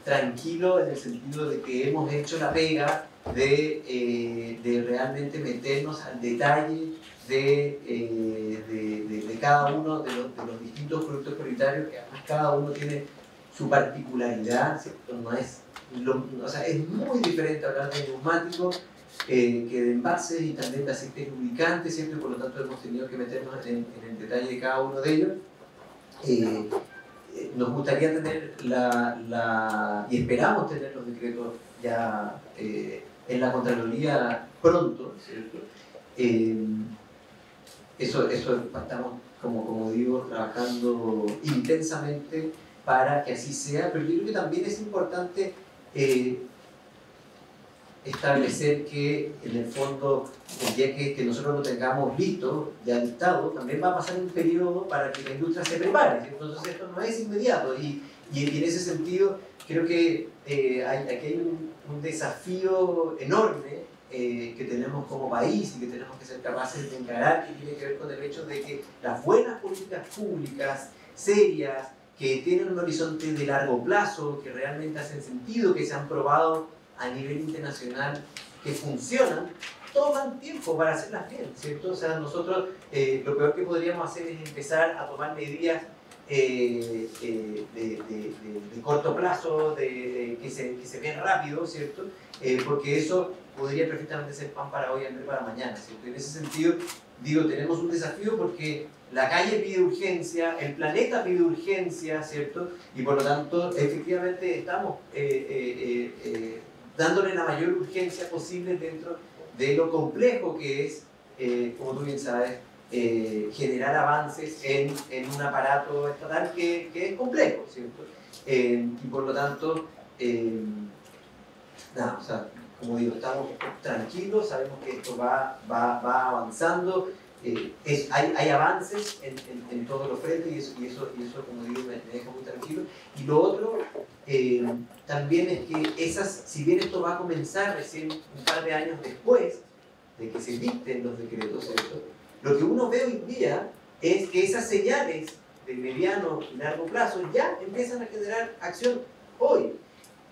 tranquilo en el sentido de que hemos hecho la pega de realmente meternos al detalle de cada uno de los distintos productos prioritarios, que además cada uno tiene su particularidad, ¿cierto? O sea, es muy diferente hablar de neumáticos que de envases, y también de aceites lubricantes, ¿cierto? Y por lo tanto hemos tenido que meternos en el detalle de cada uno de ellos. Nos gustaría tener y esperamos tener los decretos ya en la Contraloría pronto, ¿cierto? Eso estamos, como digo, trabajando intensamente para que así sea, pero yo creo que también es importante establecer que en el fondo, el día que nosotros lo tengamos listo, ya dictado, también va a pasar un periodo para que la industria se prepare, entonces esto no es inmediato, y en ese sentido creo que aquí hay un desafío enorme que tenemos como país y que tenemos que ser capaces de encarar, que tiene que ver con el hecho de que las buenas políticas públicas, serias, que tienen un horizonte de largo plazo, que realmente hacen sentido, que se han probado a nivel internacional, que funcionan, toman tiempo para hacerlas bien, ¿cierto? O sea, nosotros lo peor que podríamos hacer es empezar a tomar medidas de corto plazo, que se vean rápido, ¿cierto? Porque eso podría perfectamente ser pan para hoy, hambre para mañana, ¿cierto? En ese sentido, digo, tenemos un desafío porque la calle pide urgencia, el planeta pide urgencia, ¿cierto? Y por lo tanto, efectivamente, estamos dándole la mayor urgencia posible dentro de lo complejo que es, como tú bien sabes, generar avances en un aparato estatal que es complejo, ¿cierto? Y por lo tanto, nada, o sea, como digo, estamos tranquilos, sabemos que esto va avanzando, hay avances en todos los frentes, y eso como digo, me deja muy tranquilo. Y lo otro también es que si bien esto va a comenzar recién un par de años después de que se dicten los decretos, ¿cierto? Lo que uno ve hoy día es que esas señales de mediano y largo plazo ya empiezan a generar acción hoy.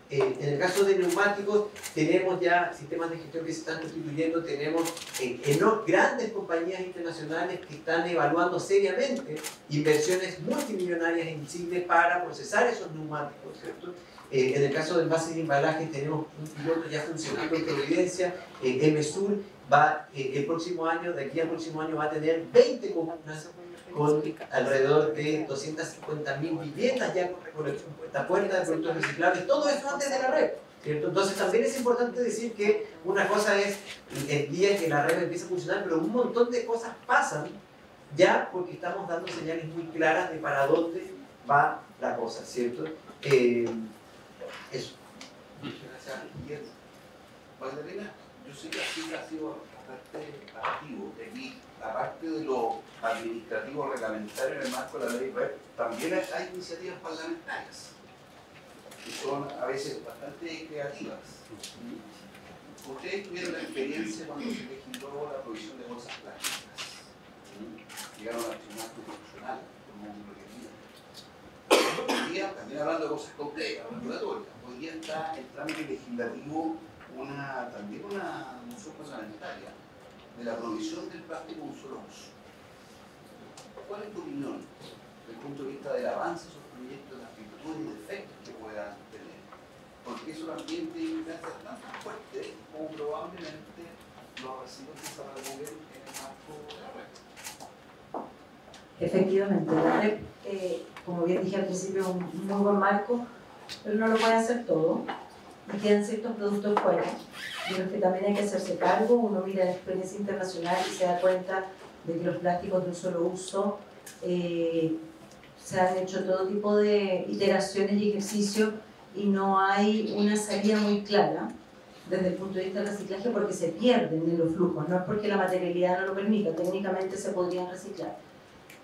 En el caso de neumáticos, tenemos ya sistemas de gestión que se están constituyendo, tenemos grandes compañías internacionales que están evaluando seriamente inversiones multimillonarias en Chile para procesar esos neumáticos, ¿cierto? En el caso de envases y embalajes, tenemos un piloto ya funcionando en Providencia. MSUR el próximo año, de aquí al próximo año, va a tener 20 comunas con alrededor de 250.000 viviendas ya con recolección puerta a puerta de productos reciclables, todo eso antes de la red, ¿cierto? Entonces también es importante decir que una cosa es el día que la red empieza a funcionar, pero un montón de cosas pasan ya porque estamos dando señales muy claras de para dónde va la cosa, ¿cierto? Eso. Muchas gracias. Magdalena, yo sé que así ha sido bastante activo. De aquí, aparte de lo administrativo reglamentario en el marco de la ley web, también hay iniciativas parlamentarias que son a veces bastante creativas. Ustedes tuvieron la experiencia cuando se legisló la provisión de bolsas plásticas. Llegaron al Tribunal Constitucional como un requerimiento. hoy día, también hablando de cosas concretas, regulatorias, hoy día está el trámite legislativo también una moción parlamentaria de la prohibición del plástico de un solo uso. ¿Cuál es tu opinión desde el punto de vista del avance de esos proyectos, las virtudes y defectos que puedan tener? Porque eso también tiene influencias tan fuertes como probablemente los residuos que se regulen en el marco de la red. Efectivamente, la red, como bien dije al principio, es un muy buen marco, pero no lo puede hacer todo. Y quedan ciertos productos fuera, de los que también hay que hacerse cargo. Uno mira la experiencia internacional y se da cuenta de que los plásticos de un solo uso se han hecho todo tipo de iteraciones y ejercicios y no hay una salida muy clara desde el punto de vista del reciclaje porque se pierden en los flujos, no es porque la materialidad no lo permita, técnicamente se podrían reciclar.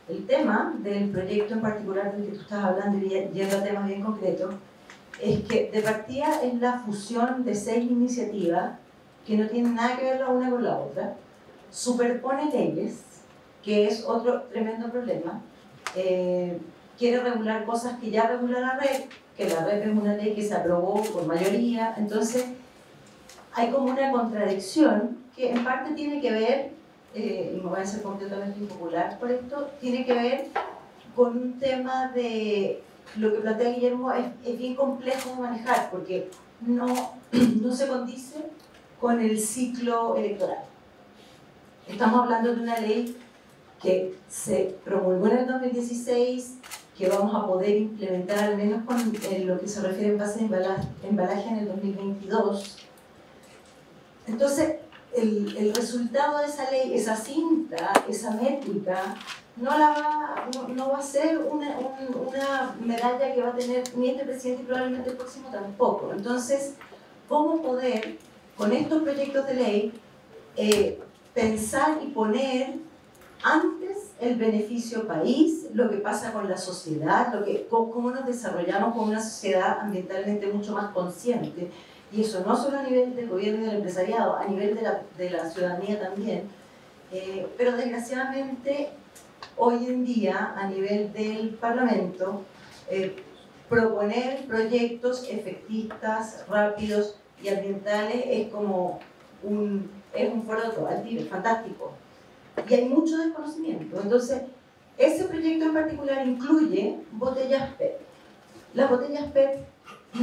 El tema del proyecto en particular del que tú estás hablando y yendo a temas bien concretos, es que de partida es la fusión de 6 iniciativas que no tienen nada que ver la una con la otra, superpone leyes, que es otro tremendo problema, quiere regular cosas que ya regula la red, que la red es una ley que se aprobó por mayoría, entonces hay como una contradicción que en parte tiene que ver, y me voy a ser completamente impopular por esto, tiene que ver con un tema de lo que plantea Guillermo es bien complejo de manejar porque no se condice con el ciclo electoral. Estamos hablando de una ley que se promulgó en el 2016, que vamos a poder implementar al menos con lo que se refiere a envase de embalaje en el 2022. Entonces, el resultado de esa ley, esa cinta, esa métrica, no va a ser una medalla que va a tener ni este presidente y probablemente el próximo tampoco. Entonces, ¿cómo poder, con estos proyectos de ley, pensar y poner antes el beneficio país, lo que pasa con la sociedad, cómo nos desarrollamos con una sociedad ambientalmente mucho más consciente? Y eso no solo a nivel del gobierno y del empresariado, a nivel de la ciudadanía también. Pero desgraciadamente, hoy en día, a nivel del Parlamento, proponer proyectos efectistas, rápidos y ambientales es como un foro al tiro, fantástico. Y hay mucho desconocimiento. Entonces, ese proyecto en particular incluye botellas PET. Las botellas PET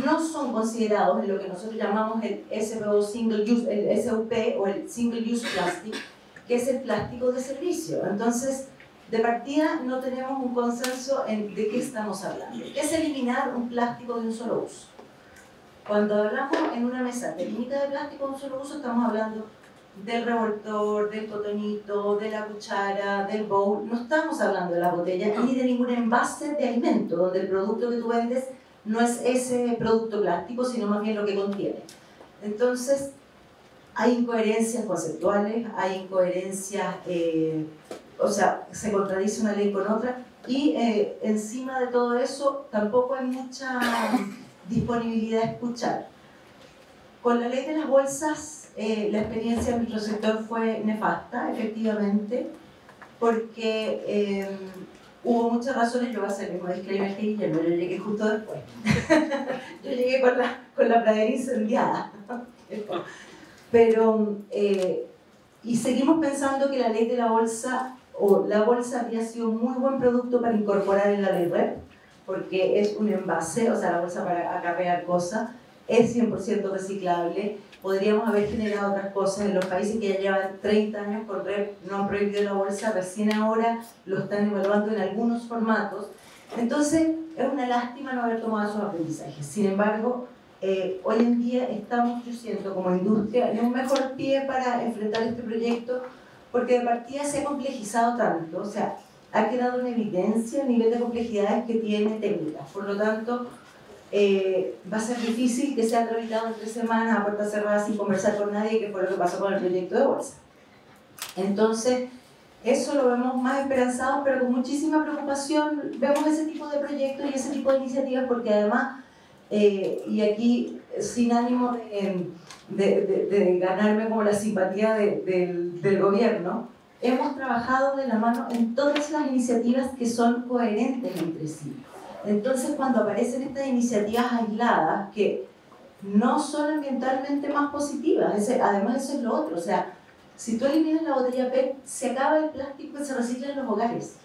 no son considerados en lo que nosotros llamamos el SPO Single Use, el SUP o el Single Use Plastic, que es el plástico de servicio. Entonces, de partida no tenemos un consenso de qué estamos hablando. ¿Qué es eliminar un plástico de un solo uso? Cuando hablamos en una mesa técnica de plástico de un solo uso, estamos hablando del revoltor, del cotonito, de la cuchara, del bowl. No estamos hablando de la botella ni de ningún envase de alimento, donde el producto que tú vendes no es ese producto plástico, sino más bien lo que contiene. Entonces, hay incoherencias conceptuales, hay incoherencias, o sea, se contradice una ley con otra, y encima de todo eso tampoco hay mucha disponibilidad a escuchar. Con la ley de las bolsas, la experiencia en nuestro sector fue nefasta, efectivamente, porque hubo muchas razones. Yo voy a hacer el mismo disclaimer que Guillermo, yo llegué justo después. Yo llegué con la pradera incendiada. Pero, y seguimos pensando que la ley de la bolsa, o la bolsa había sido un muy buen producto para incorporar en la ley REP, porque es un envase, o sea, la bolsa para acarrear cosas, es 100% reciclable. Podríamos haber generado otras cosas. En los países que ya llevan 30 años con REP no han prohibido la bolsa, recién ahora lo están evaluando en algunos formatos. Entonces, es una lástima no haber tomado esos aprendizajes. Sin embargo, hoy en día estamos, yo siento, como industria, en un mejor pie para enfrentar este proyecto, porque de partida se ha complejizado tanto, o sea, ha quedado en evidencia el nivel de complejidades que tiene técnicas. Por lo tanto, va a ser difícil que sea tramitado en 3 semanas a puerta cerrada sin conversar con nadie, que fue lo que pasó con el proyecto de bolsa. Entonces, eso lo vemos más esperanzado, pero con muchísima preocupación vemos ese tipo de proyectos y ese tipo de iniciativas, porque además, y aquí sin ánimo de ganarme como la simpatía del gobierno, hemos trabajado de la mano en todas las iniciativas que son coherentes entre sí. Entonces, cuando aparecen estas iniciativas aisladas que no son ambientalmente más positivas, además eso es lo otro, o sea, si tú eliminas la botella PET, se acaba el plástico que se recicla en los hogares.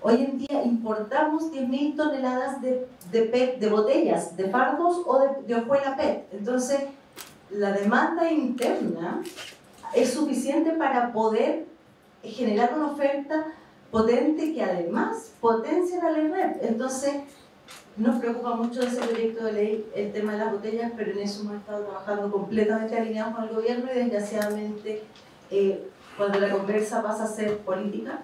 Hoy en día importamos 10.000 toneladas de PET, de botellas, de fardos o de hojuela PET. Entonces, la demanda interna es suficiente para poder generar una oferta potente que además potencia la ley REP. Entonces, nos preocupa mucho ese proyecto de ley el tema de las botellas, pero en eso hemos estado trabajando completamente alineados con el gobierno y desgraciadamente cuando la conversa pasa a ser política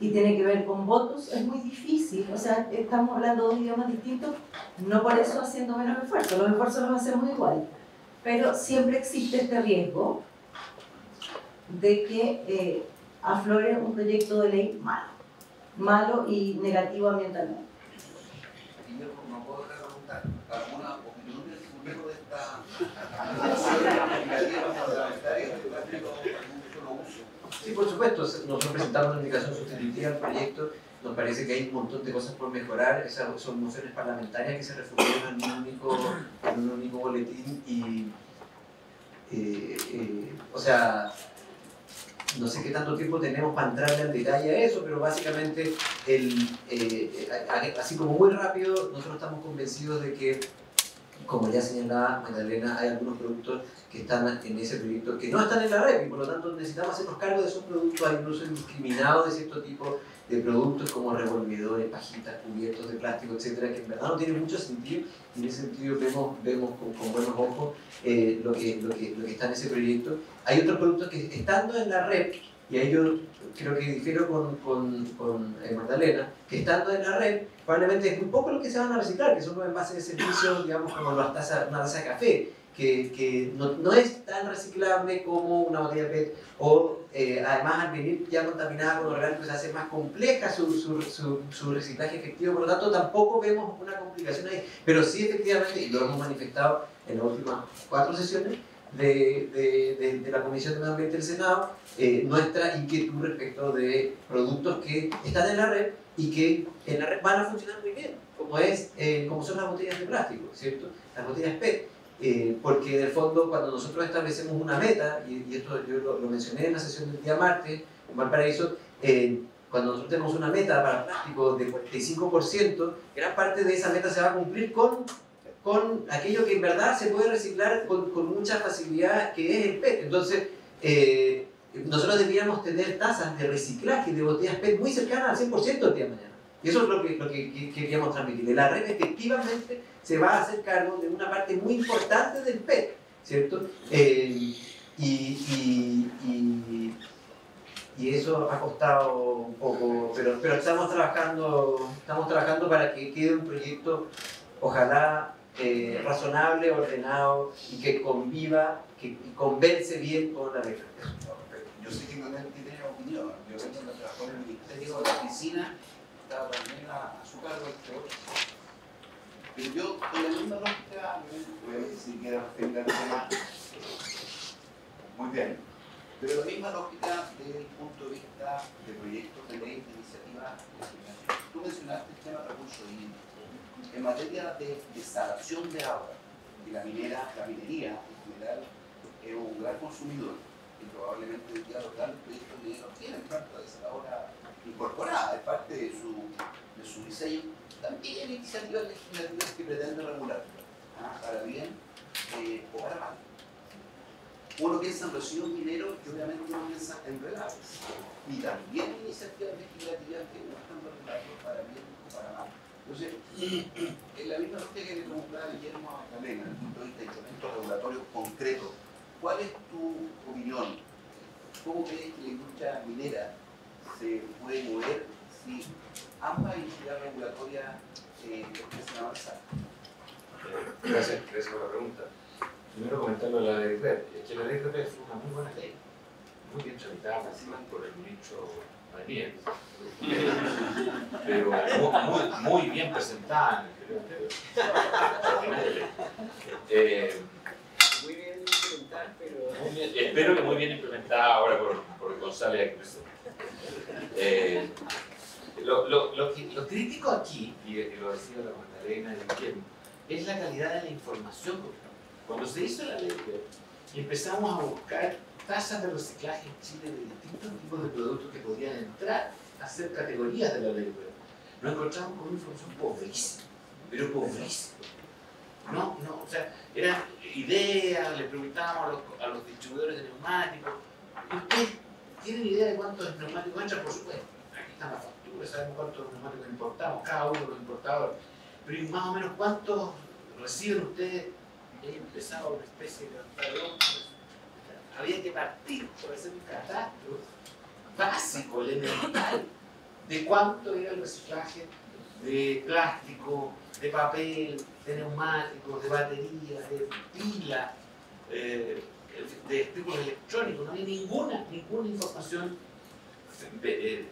y tiene que ver con votos, es muy difícil. O sea, estamos hablando dos idiomas distintos, no por eso haciendo menos esfuerzos, los esfuerzos los hacemos igual, pero siempre existe este riesgo de que aflore un proyecto de ley malo y negativo ambientalmente. Y yo no puedo dejar de preguntar alguna opinión del futuro de esta Sí, por supuesto, nosotros presentamos una indicación sustitutiva al proyecto, nos parece que hay un montón de cosas por mejorar, esas son mociones parlamentarias que se refugieron en un único boletín y, o sea, no sé qué tanto tiempo tenemos para entrarle al detalle a eso, pero básicamente, así como muy rápido, nosotros estamos convencidos de que, como ya señalaba Magdalena, hay algunos productos que están en ese proyecto que no están en la REP y por lo tanto necesitamos hacernos cargo de esos productos. Hay un uso indiscriminado de cierto tipo de productos como revolvedores, pajitas, cubiertos de plástico, etcétera, que en verdad no tienen mucho sentido y en ese sentido vemos con buenos ojos lo que está en ese proyecto. Hay otros productos que estando en la REP, y ahí yo creo que difiero con Magdalena, que estando en la REP probablemente es muy poco lo que se van a reciclar, que son los envases de servicio, digamos, como una taza de café, que no es tan reciclable como una botella PET, o además al venir ya contaminada con orgánicos se hace más compleja su reciclaje efectivo, por lo tanto tampoco vemos una complicación ahí, pero sí efectivamente, y lo hemos manifestado en las últimas 4 sesiones de la Comisión de Medio Ambiente del Senado, nuestra inquietud respecto de productos que están en la red y que en la red van a funcionar muy bien, como son las botellas de plástico, ¿cierto? Las botellas PET. Porque en el fondo cuando nosotros establecemos una meta, y esto yo lo mencioné en la sesión del día martes en Valparaíso, cuando nosotros tenemos una meta para plástico de 45%, gran parte de esa meta se va a cumplir con aquello que en verdad se puede reciclar con mucha facilidad, que es el PET. Entonces, nosotros deberíamos tener tasas de reciclaje de botellas PET muy cercanas al 100% el día de mañana. Y eso es lo que queríamos transmitir. La red efectivamente se va a hacer cargo de una parte muy importante del PET, ¿cierto? Y eso ha costado un poco, pero estamos trabajando para que quede un proyecto, ojalá razonable, ordenado y que conviva, que converse bien con la red. Yo sé que no tiene opinión, yo sé que trabajó en el Ministerio de la Oficina, estaba también a su cargo este otro. Pero yo, con la misma lógica, si quiero referir al tema, muy bien, pero la misma lógica desde el punto de vista de proyectos de ley, de iniciativa legislativa. Tú mencionaste el tema de recursos hídricos. En materia de desalación de agua, y la minería en general es un gran consumidor, y probablemente hoy día los grandes proyectos mineros tienen planta desaladora incorporada, es parte de su diseño. También hay iniciativas legislativas que pretenden regularlo, para bien o para mal. Uno piensa en residuos mineros y obviamente uno piensa en relaves. Y también hay iniciativas legislativas que buscan regularlo para bien o para mal. Entonces, en la misma lógica que le preguntaba Guillermo a Magdalena, desde el punto de vista de instrumentos regulatorios concretos, ¿cuál es tu opinión? ¿Cómo crees que la industria minera se puede mover si ambas iniciativas regulatorias empiezan a avanzar? Gracias por la pregunta. Primero comentarlo de la ley REP. Es que la ley REP es una muy buena ley, muy bien tramitada por el ministro María, pero muy bien presentada en el periodo anterior. Muy bien implementada, pero... Muy bien, espero que muy bien implementada ahora por González aquí presente. Lo crítico aquí, y lo decía la Magdalena y Guillermo, es la calidad de la información. Cuando se hizo la ley y empezamos a buscar tasas de reciclaje en Chile de distintos tipos de productos que podían entrar a ser categorías de la ley, nos encontramos con una información pobrísima, pero pobrísima. No, o sea, eran ideas, le preguntábamos a los distribuidores de neumáticos, ¿ustedes tienen idea de cuántos neumáticos entran? Por supuesto, aquí están las facturas, sabemos cuántos neumáticos importamos, cada uno de los importadores, pero ¿y más o menos cuántos reciben ustedes? He empezado una especie de levantar de hombros. Había que partir por hacer un catastro básico, elemental, de cuánto era el reciclaje de plástico, de papel, de neumáticos, de baterías, de pilas, de equipos electrónicos. No había ninguna información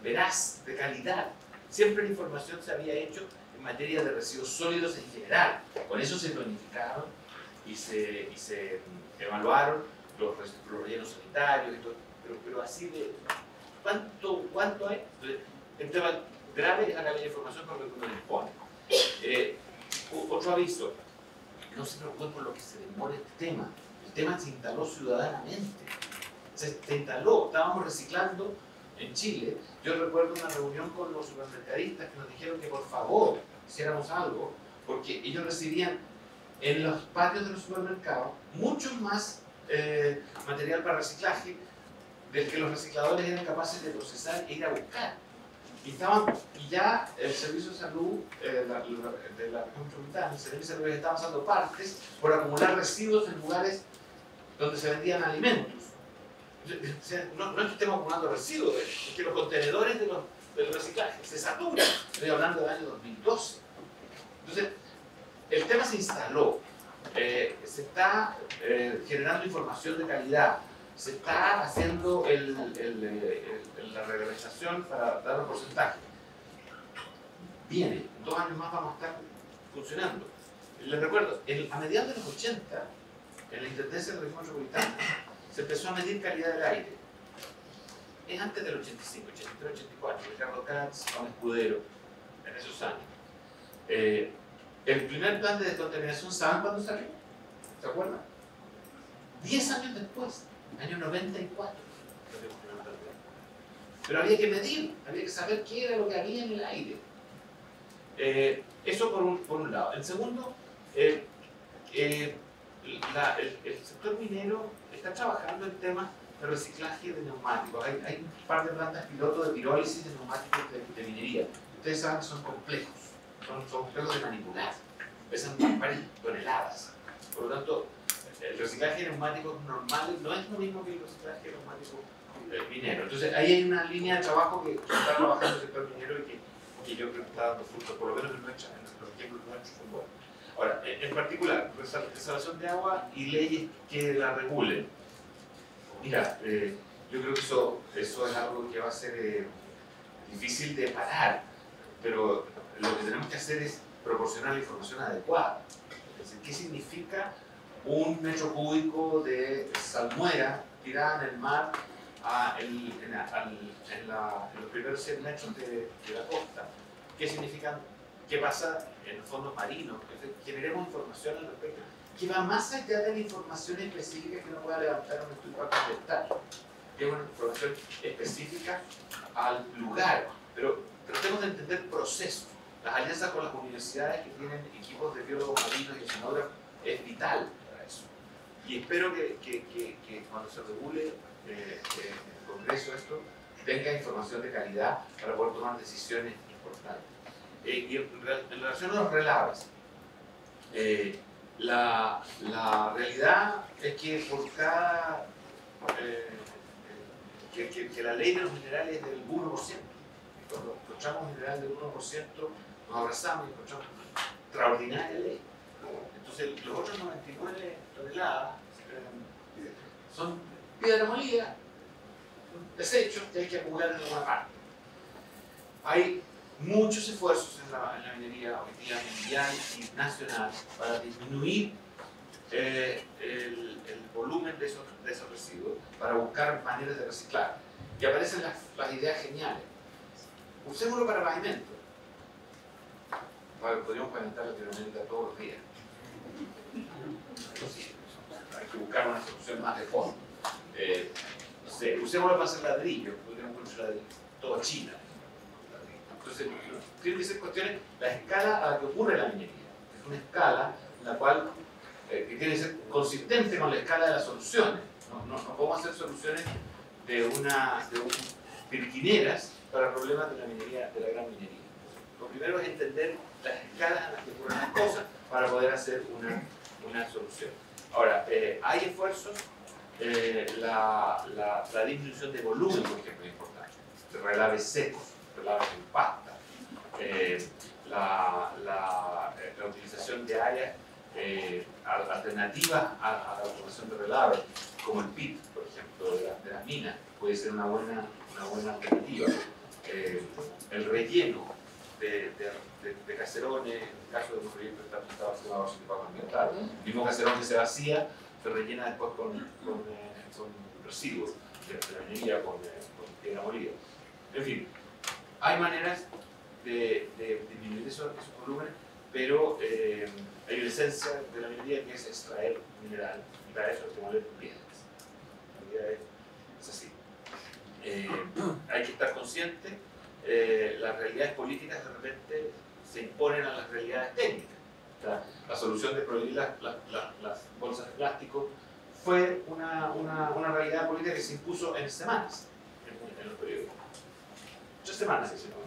veraz, de calidad. Siempre la información se había hecho en materia de residuos sólidos en general. Con eso se planificaron y se evaluaron los rellenos sanitarios, y todo, pero así de ¿cuánto hay? El tema grave es la calidad de información con lo que uno dispone. Otro aviso, no se preocupen por lo que se demore el tema se instaló ciudadanamente, se instaló, estábamos reciclando en Chile. Yo recuerdo una reunión con los supermercadistas que nos dijeron que por favor hiciéramos algo, porque ellos recibían en los patios de los supermercados mucho más material para reciclaje del que los recicladores eran capaces de procesar e ir a buscar. Y ya el Servicio de Salud de la región metropolitana, el Servicio de Salud estaba usando partes por acumular residuos en lugares donde se vendían alimentos. O sea, no es que estemos acumulando residuos, es que los contenedores del reciclaje se saturan. Estoy hablando del año 2012. Entonces, el tema se instaló, se está generando información de calidad, se está haciendo la reglamentación para dar un porcentaje. Viene, en 2 años más vamos a estar funcionando. Les recuerdo, a mediados de los 80, en la Intendencia de la Región Metropolitana, se empezó a medir calidad del aire. Es antes del 85, 83, 84, Ricardo Katz, Juan Escudero, en esos años. El primer plan de descontaminación, ¿saben cuándo salió? ¿Se acuerdan? 10 años después, año 94. Pero había que medir, había que saber qué era lo que había en el aire. Eso por un lado. El segundo, el sector minero está trabajando en temas de reciclaje de neumáticos. Hay un par de plantas piloto de pirólisis de neumáticos de minería. Ustedes saben que son complejos, son complejos de manipular, pesan varias toneladas. Por lo tanto, el reciclaje de neumáticos normales no es lo mismo que el reciclaje de neumáticos minero. Entonces, ahí hay una línea de trabajo que está trabajando el sector minero y que yo creo que está dando frutos, por lo menos en los ejemplos nuestros son buenos. Ahora, en particular, reservación de agua y leyes que la regulen. Mira, yo creo que eso es algo que va a ser difícil de parar, pero lo que tenemos que hacer es proporcionar la información adecuada. Es decir, ¿qué significa un metro cúbico de salmuera tirada en el mar en los primeros 100 metros de la costa? ¿Qué significan? ¿Qué pasa en los fondos marinos? Generemos información al respecto que va más allá de la información específica que uno pueda levantar un estudio para contestar. Que es una información específica al lugar, pero tratemos de entender procesos. Las alianzas con las universidades que tienen equipos de biólogos marinos y oceanógrafos es vital para eso. Y espero que cuando se regule en el Congreso esto, tenga información de calidad para poder tomar decisiones importantes. Y en relación a los relaves, la realidad es que por cada que la ley de los minerales es del 1%. Cuando encontramos un mineral del 1%, nos abrazamos y encontramos una extraordinaria ley. Entonces, los otros 99 toneladas son piedra molida, desechos que hay que acumular en alguna parte. Hay muchos esfuerzos en la minería hoy día mundial y nacional para disminuir el volumen de esos residuos, para buscar maneras de reciclar. Y aparecen las ideas geniales. Usémoslo para pavimento. podríamos pavimentar Latinoamérica todos los días. Entonces, hay que buscar una solución más de fondo. No sé, usémoslo para hacer ladrillos, podríamos construir ladrillos, toda China. Entonces, tienen que ser cuestiones, la escala a la que ocurre la minería. Es una escala en la cual que tiene que ser consistente con la escala de las soluciones. No podemos hacer soluciones pirquineras para problemas de la minería, de la gran minería. Lo primero es entender las escalas en las que ocurren las cosas para poder hacer una solución. Ahora, hay esfuerzos, la disminución de volumen, por ejemplo, es importante. Relaves secos, relaves en pasta, la utilización de áreas alternativas a la formación de relaves, como el pit, por ejemplo, de las minas, puede ser una buena alternativa. El relleno de caserones, en el caso de un proyecto que está relacionado con el impacto ambiental, el mismo caserón que se vacía se rellena después con residuos de la minería, con piedra molida. En fin, hay maneras de disminuir esos volúmenes, pero hay una esencia de la minería que es extraer mineral y para eso hay que moler piedras. La realidad es así. Hay que estar consciente, las realidades políticas de repente se imponen a las realidades técnicas. O sea, la solución de prohibir las bolsas de plástico fue una realidad política que se impuso en semanas en los periódicos. 3 semanas se hicieron.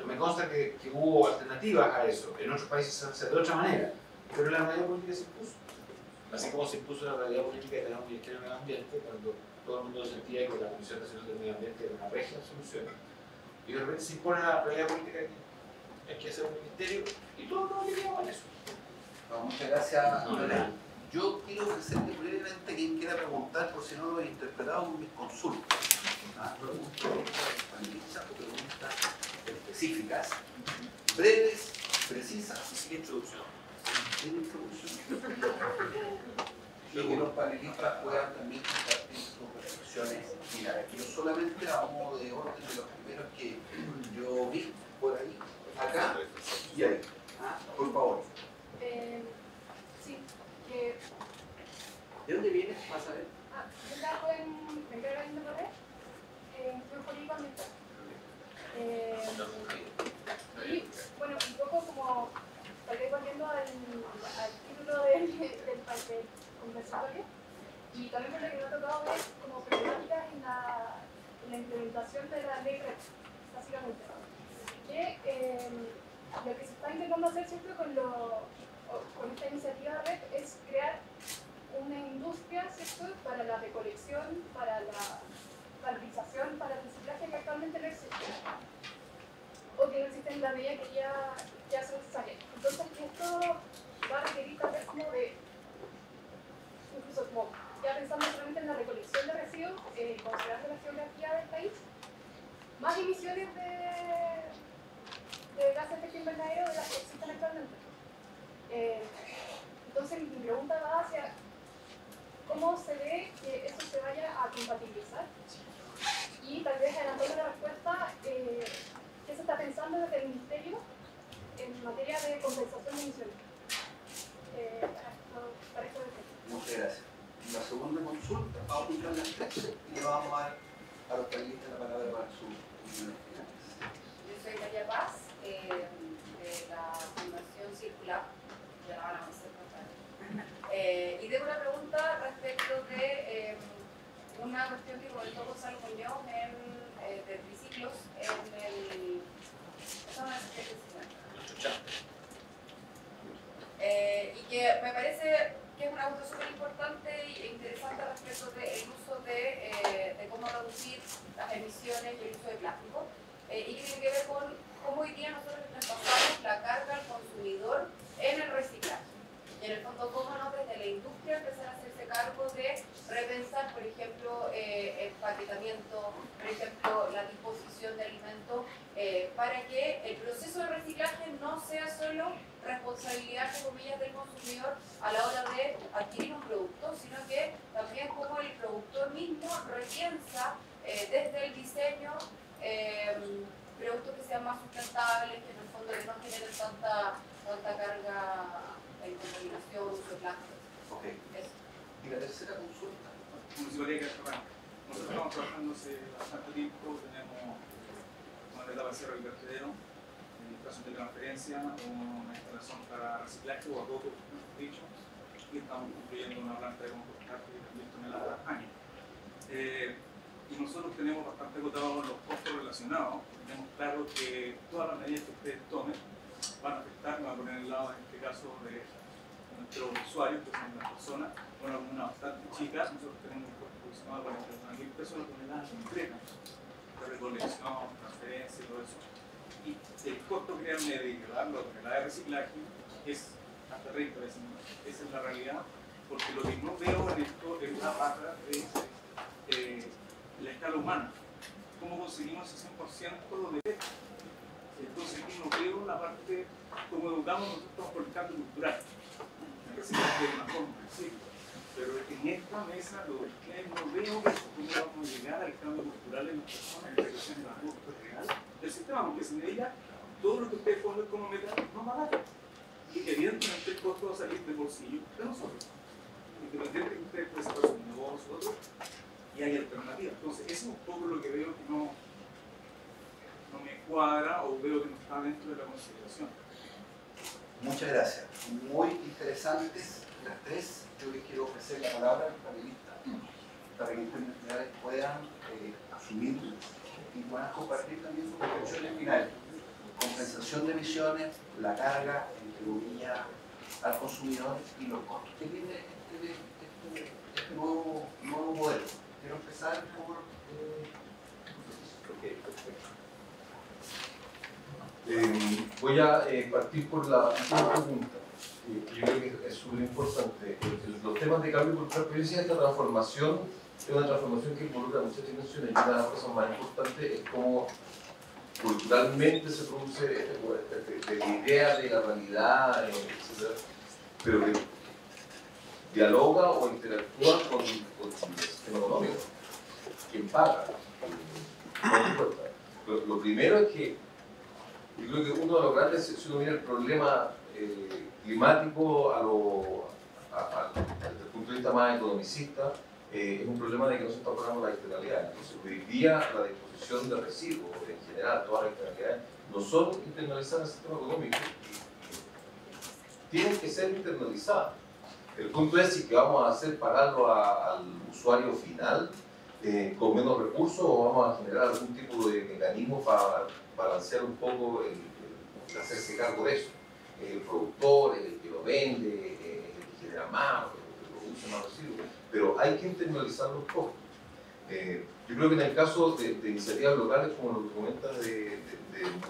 Me consta que hubo alternativas a eso. En otros países se hace de otra manera, pero la realidad política se impuso. Así como se impuso la realidad política de tener un Ministerio de Medio Ambiente, cuando todo el mundo sentía que la Comisión Nacional del Medio Ambiente era una regia solución. Y de repente se impone la realidad política que hay que hacer un ministerio y todo lo que quedaba en eso. No, muchas gracias, Lorena. Yo quiero ofrecerle brevemente a quien quiera preguntar, por si no lo he interpretado, mis consultas. Preguntas específicas, breves, precisas. Sin introducción. Sin introducción. Y que los panelistas puedan también compartir sus reflexiones finales. Yo solamente a modo de orden de los primeros que yo vi por ahí, acá y ahí. Por favor. Sí, que... ¿De dónde vienes? ¿Vas a ver? Yo trabajo en Carolina de Correa, en geopolítica ambiental. Y bueno, un poco como para ir volviendo al título del conversatorio, y también por lo que me ha tocado ver como problemáticas en la implementación de la ley RED, básicamente. Que lo que se está intentando hacer siempre con esta iniciativa RED es crear una industria, ¿cierto?, para la recolección, para la valorización, para el reciclaje que actualmente no existe, o que no existe en la medida que ya son necesarias. Entonces, esto va a requerir tal vez como de, incluso como ya pensando solamente en la recolección de residuos, considerando la geografía del país, más emisiones de gases de efecto invernadero de las que existen actualmente. Entonces, mi pregunta va hacia cómo se ve que eso se vaya a compatibilizar, y tal vez adelantando la respuesta, ¿qué se está pensando desde el Ministerio en materia de compensación de emisiones? Para esto de Muchas gracias. La segunda consulta, vamos a aplicar las 3 y le vamos a dar a los panelistas la palabra para sus opiniones finales. Yo soy María Paz, de la Fundación Circular, ya la van a conocer. Y tengo una pregunta respecto de una cuestión que comentó Gonzalo Muñoz de triciclos en el... y que me parece que es una cuestión súper importante e interesante respecto del uso de cómo reducir las emisiones y el uso de plástico, y que tiene que ver con cómo hoy día nosotros traspasamos la carga al consumidor en el reciclaje. Y en el fondo, cómo no desde la industria empezar a hacerse cargo de repensar, por ejemplo, empaquetamiento, por ejemplo, la disposición de alimentos, para que el proceso de reciclaje no sea solo responsabilidad, entre comillas, del consumidor a la hora de adquirir un producto, sino que también como el productor mismo repiensa desde el diseño productos que sean más sustentables, que en el fondo no generen tanta carga en contaminación, uso de plástico. Ok. Eso. Y la tercera consulta. Municipalidad de Castroján. Nosotros estamos trabajando hace bastante tiempo, tenemos una etapa de cierre del vertedero, en estación de transferencia, una instalación para reciclaje o abono, mejor dicho, y estamos construyendo una planta de compostaje de 10 toneladas al año. Y nosotros tenemos bastante agotados los costos relacionados. Tenemos claro que todas las medidas que ustedes tomen van a afectar, me voy a poner en el lado en este caso de nuestros usuarios, que son las personas, bueno, una bastante chica. Nosotros tenemos un costo aproximado de 41.000 pesos la tonelada completa de recolección, transferencia y todo eso. Y el costo, créanme, de llevar la tonelada de reciclaje es hasta 30 veces más. Esa es la realidad, porque lo que no veo en esto es una barra de la escala humana. ¿Cómo conseguimos ese 100% de efecto? Entonces aquí no veo la parte, como educamos nosotros por el cambio cultural. Me parece que es una forma, sí. Pero en esta mesa lo que no veo es cómo vamos a llegar al cambio cultural en las personas, en la creación de la costo real del sistema, porque sin ella todo lo que ustedes ponen como meta no va a dar. Y evidentemente el costo va a salir del bolsillo de nosotros. Independiente de que ustedes presenten su negocio o otro, y hay alternativas. Entonces, eso es un poco lo que veo que no me cuadra o veo que no está dentro de la consideración. Muchas gracias. Muy interesantes las tres. Yo les quiero ofrecer la palabra a los panelistas para que ustedes puedan asumir y puedan compartir también sus reflexiones finales. Compensación de emisiones, la carga, entre comillas, al consumidor y los costos. ¿Qué tiene este nuevo modelo? Quiero empezar por... Okay, perfecto. Voy a partir por la última pregunta, que yo creo que es súper importante. Los temas de cambio cultural, pero yo decía, esta transformación es una transformación que involucra muchas dimensiones, y una de las cosas más importantes es cómo culturalmente se produce de la idea de la realidad, etc., pero que dialoga o interactúa con el sistema económico. ¿Quién paga? Lo primero es que yo creo que uno de los grandes, si uno mira el problema climático desde el punto de vista más economicista, es un problema de que no se está pagando la externalidad. Entonces, hoy día la disposición de residuos, en general, todas las externalidades, no son internalizadas en el sistema económico, tienen que ser internalizadas. El punto es si que vamos a hacer pagarlo al usuario final con menos recursos, o vamos a generar algún tipo de mecanismo para balancear un poco el hacerse cargo de eso. El productor, el que lo vende, el que genera más, el que produce más residuos, pero hay que internalizar los costos. Yo creo que en el caso de iniciativas locales, como lo que comentas, de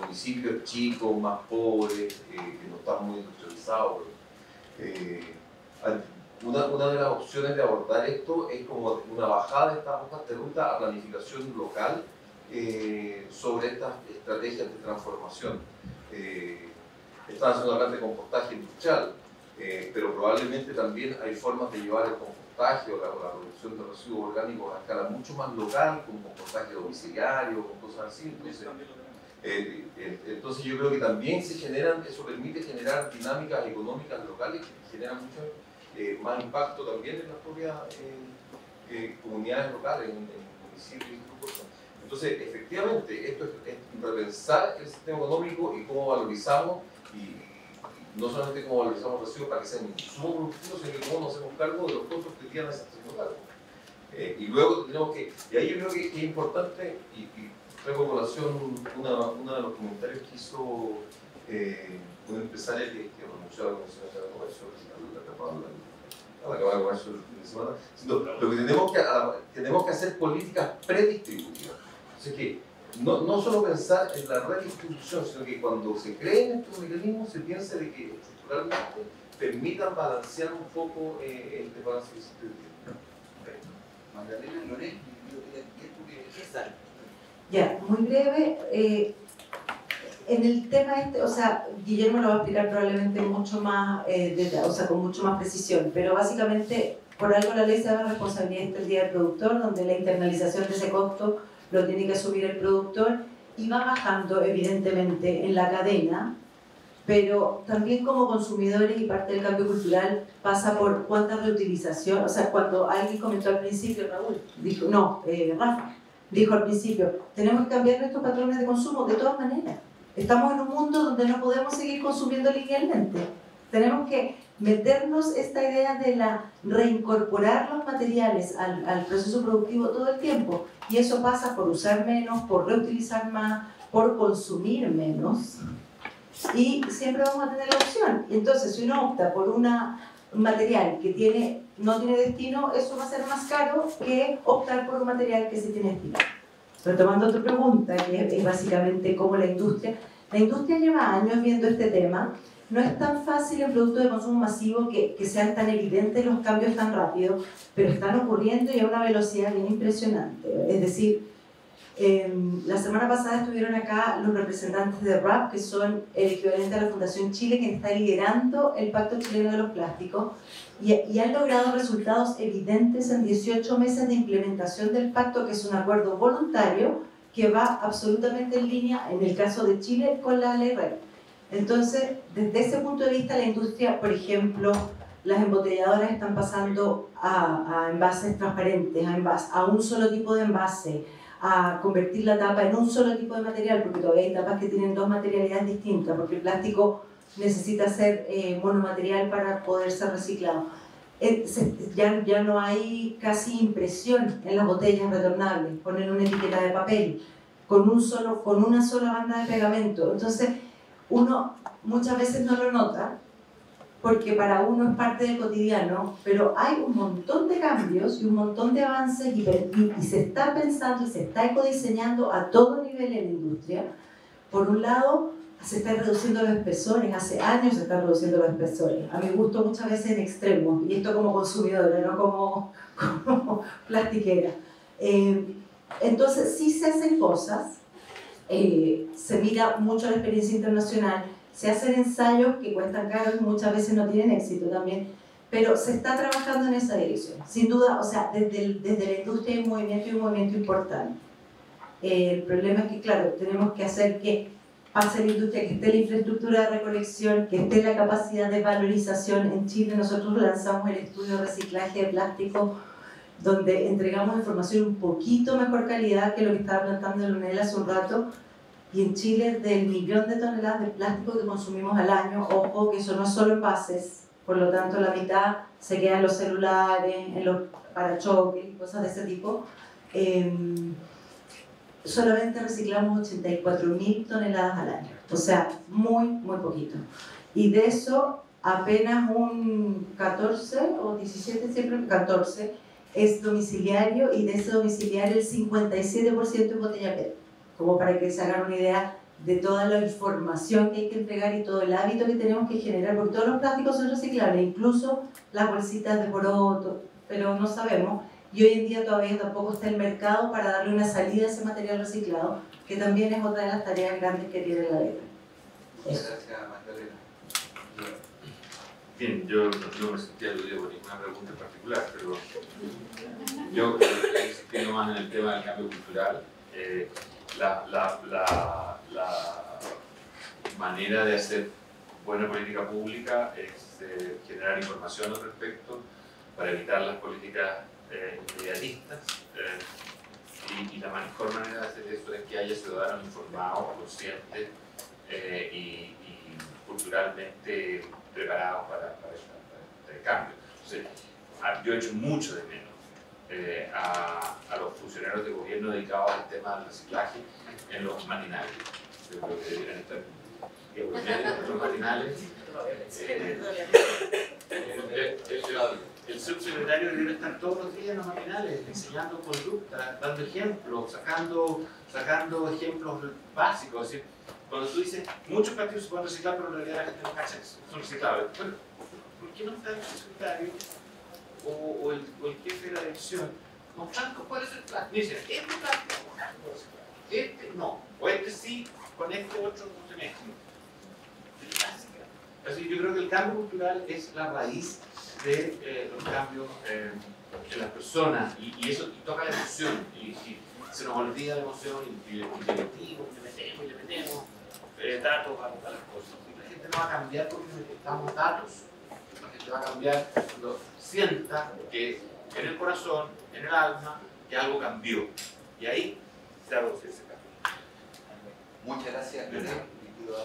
municipios chicos, más pobres, que no están muy industrializados, una de las opciones de abordar esto es como una bajada de estas hojas de ruta a planificación local sobre estas estrategias de transformación. Están haciendo hablar de compostaje industrial, pero probablemente también hay formas de llevar el compostaje o la producción de residuos orgánicos a escala mucho más local, con compostaje domiciliario, con cosas así. Entonces yo creo que también eso permite generar dinámicas económicas locales que generan mucho más impacto también en las propias comunidades locales, en municipios y grupos. Entonces, efectivamente, esto es repensar el sistema económico y cómo valorizamos, y no solamente cómo valorizamos residuos para que sean insumos productivos, sino que cómo nos hacemos cargo de los costos que tienen esas tecnologías. Y luego tenemos que, y ahí yo creo que es importante, y traigo a colación uno de los comentarios que hizo una empresaria que renunció a la Comisión de Comercio, a la Cámara de Comercio el fin de semana, diciendo, lo que tenemos que hacer políticas predistributivas. O sea que no solo pensar en la redistribución, sino que cuando se creen estos mecanismos se piense de que estructuralmente permitan balancear un poco el desbalance que existe. Magdalena Loret, ya, muy breve. En el tema o sea, Guillermo lo va a explicar probablemente mucho más, con mucho más precisión, pero básicamente por algo la ley se da la responsabilidad del día del productor, donde la internalización de ese costo lo tiene que asumir el productor, y va bajando evidentemente en la cadena, pero también como consumidores y parte del cambio cultural pasa por cuánta reutilización. O sea, cuando alguien comentó al principio, Raúl, dijo, no, Rafa, dijo al principio, tenemos que cambiar nuestros patrones de consumo de todas maneras. Estamos en un mundo donde no podemos seguir consumiendo linealmente. Tenemos que meternos esta idea de reincorporar los materiales al proceso productivo todo el tiempo. Y eso pasa por usar menos, por reutilizar más, por consumir menos. Y siempre vamos a tener la opción. Entonces, si uno opta por un material que no tiene destino, eso va a ser más caro que optar por un material que sí tiene destino. Retomando tu pregunta, que es básicamente cómo la industria lleva años viendo este tema. No es tan fácil en productos de consumo masivo que sean tan evidentes los cambios tan rápidos, pero están ocurriendo y a una velocidad bien impresionante. Es decir, la semana pasada estuvieron acá los representantes de RAP, que son el equivalente a la Fundación Chile, que está liderando el Pacto Chileno de los Plásticos, y han logrado resultados evidentes en 18 meses de implementación del pacto, que es un acuerdo voluntario que va absolutamente en línea, en el caso de Chile, con la ley REP. Entonces, desde ese punto de vista, la industria, por ejemplo, las embotelladoras están pasando a envases transparentes, a un solo tipo de envase, a convertir la tapa en un solo tipo de material, porque todavía hay tapas que tienen dos materialidades distintas, porque el plástico necesita ser monomaterial para poder ser reciclado. Ya no hay casi impresión en las botellas retornables, ponen una etiqueta de papel con una sola banda de pegamento. Entonces, uno muchas veces no lo nota, porque para uno es parte del cotidiano, pero hay un montón de cambios y un montón de avances y se está pensando y se está ecodiseñando a todo nivel en la industria. Por un lado, se están reduciendo los espesores, hace años se están reduciendo los espesores, a mi gusto muchas veces en extremos, y esto como consumidora, no como plastiquera. Entonces sí se hacen cosas, se mira mucho la experiencia internacional, se hacen ensayos que cuestan caro y muchas veces no tienen éxito también, pero se está trabajando en esa dirección. Sin duda, o sea, desde la industria hay un movimiento importante. El problema es que, claro, tenemos que hacer que pase la industria, que esté la infraestructura de recolección, que esté la capacidad de valorización. En Chile nosotros lanzamos el estudio de reciclaje de plástico, donde entregamos información un poquito mejor calidad que lo que estaba planteando Leonel hace un rato. Y en Chile, del 1.000.000 de toneladas de plástico que consumimos al año, ojo que eso no es solo envases, por lo tanto la mitad se queda en los celulares, en los parachoques, cosas de ese tipo. Solamente reciclamos 84.000 toneladas al año, o sea, muy poquito. Y de eso, apenas un 14 o 17, siempre 14, es domiciliario, y de ese domiciliario el 57% es botella PET. Como para que se hagan una idea de toda la información que hay que entregar y todo el hábito que tenemos que generar, porque todos los plásticos son reciclables, incluso las bolsitas de poroto, pero no sabemos, y hoy en día todavía tampoco está el mercado para darle una salida a ese material reciclado, que también es otra de las tareas grandes que tiene la ley. Muchas gracias, Magdalena. Bien, yo no me sentía aludido por ninguna pregunta en particular, pero yo estoy insistiendo más en el tema del cambio cultural. La manera de hacer buena política pública es generar información al respecto para evitar las políticas inmediatistas, y la mejor manera de hacer eso es que haya ciudadanos informados, conscientes y culturalmente preparados para este cambio. Entonces, yo he hecho mucho de menos a los funcionarios de gobierno dedicados al tema del reciclaje en los matinales. Yo creo que deberían estar en los matinales. El subsecretario debería estar todos los días en los matinales enseñando conducta, dando ejemplos, sacando ejemplos básicos. Es decir, cuando tú dices, muchos partidos se pueden reciclar, pero en realidad la gente no cacha que son reciclables. Bueno, ¿por qué no está el subsecretario o el jefe de la dirección mostrando cuál es el plan? Dicen, este plástico, este no, o este sí, con este otro no se mezcla. Así, yo creo que el cambio cultural es la raíz de los cambios en las personas, y eso toca la emoción, y se nos olvida la emoción y le metemos datos a las cosas. Y la gente no va a cambiar porque necesitamos datos. La gente va a cambiar cuando sienta que en el corazón, en el alma, que algo cambió. Y ahí se va a producir ese cambio. Muchas gracias, Lore. Y pido la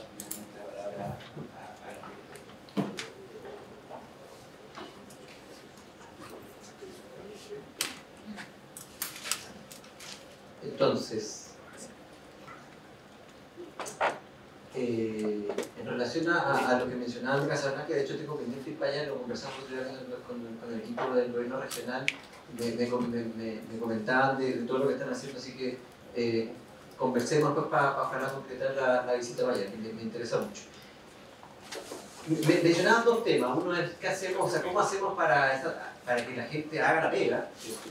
palabra a Entonces, en relación a lo que mencionaba Lucas Arnaz, que de hecho tengo pendiente ir para allá, lo conversamos con el equipo del gobierno regional, me comentaban de todo lo que están haciendo, así que conversemos pues, para concretar la visita para allá, que me interesa mucho. Mencionaban dos temas, uno es qué hacemos, o sea, cómo hacemos para que la gente haga la pega, ¿cierto?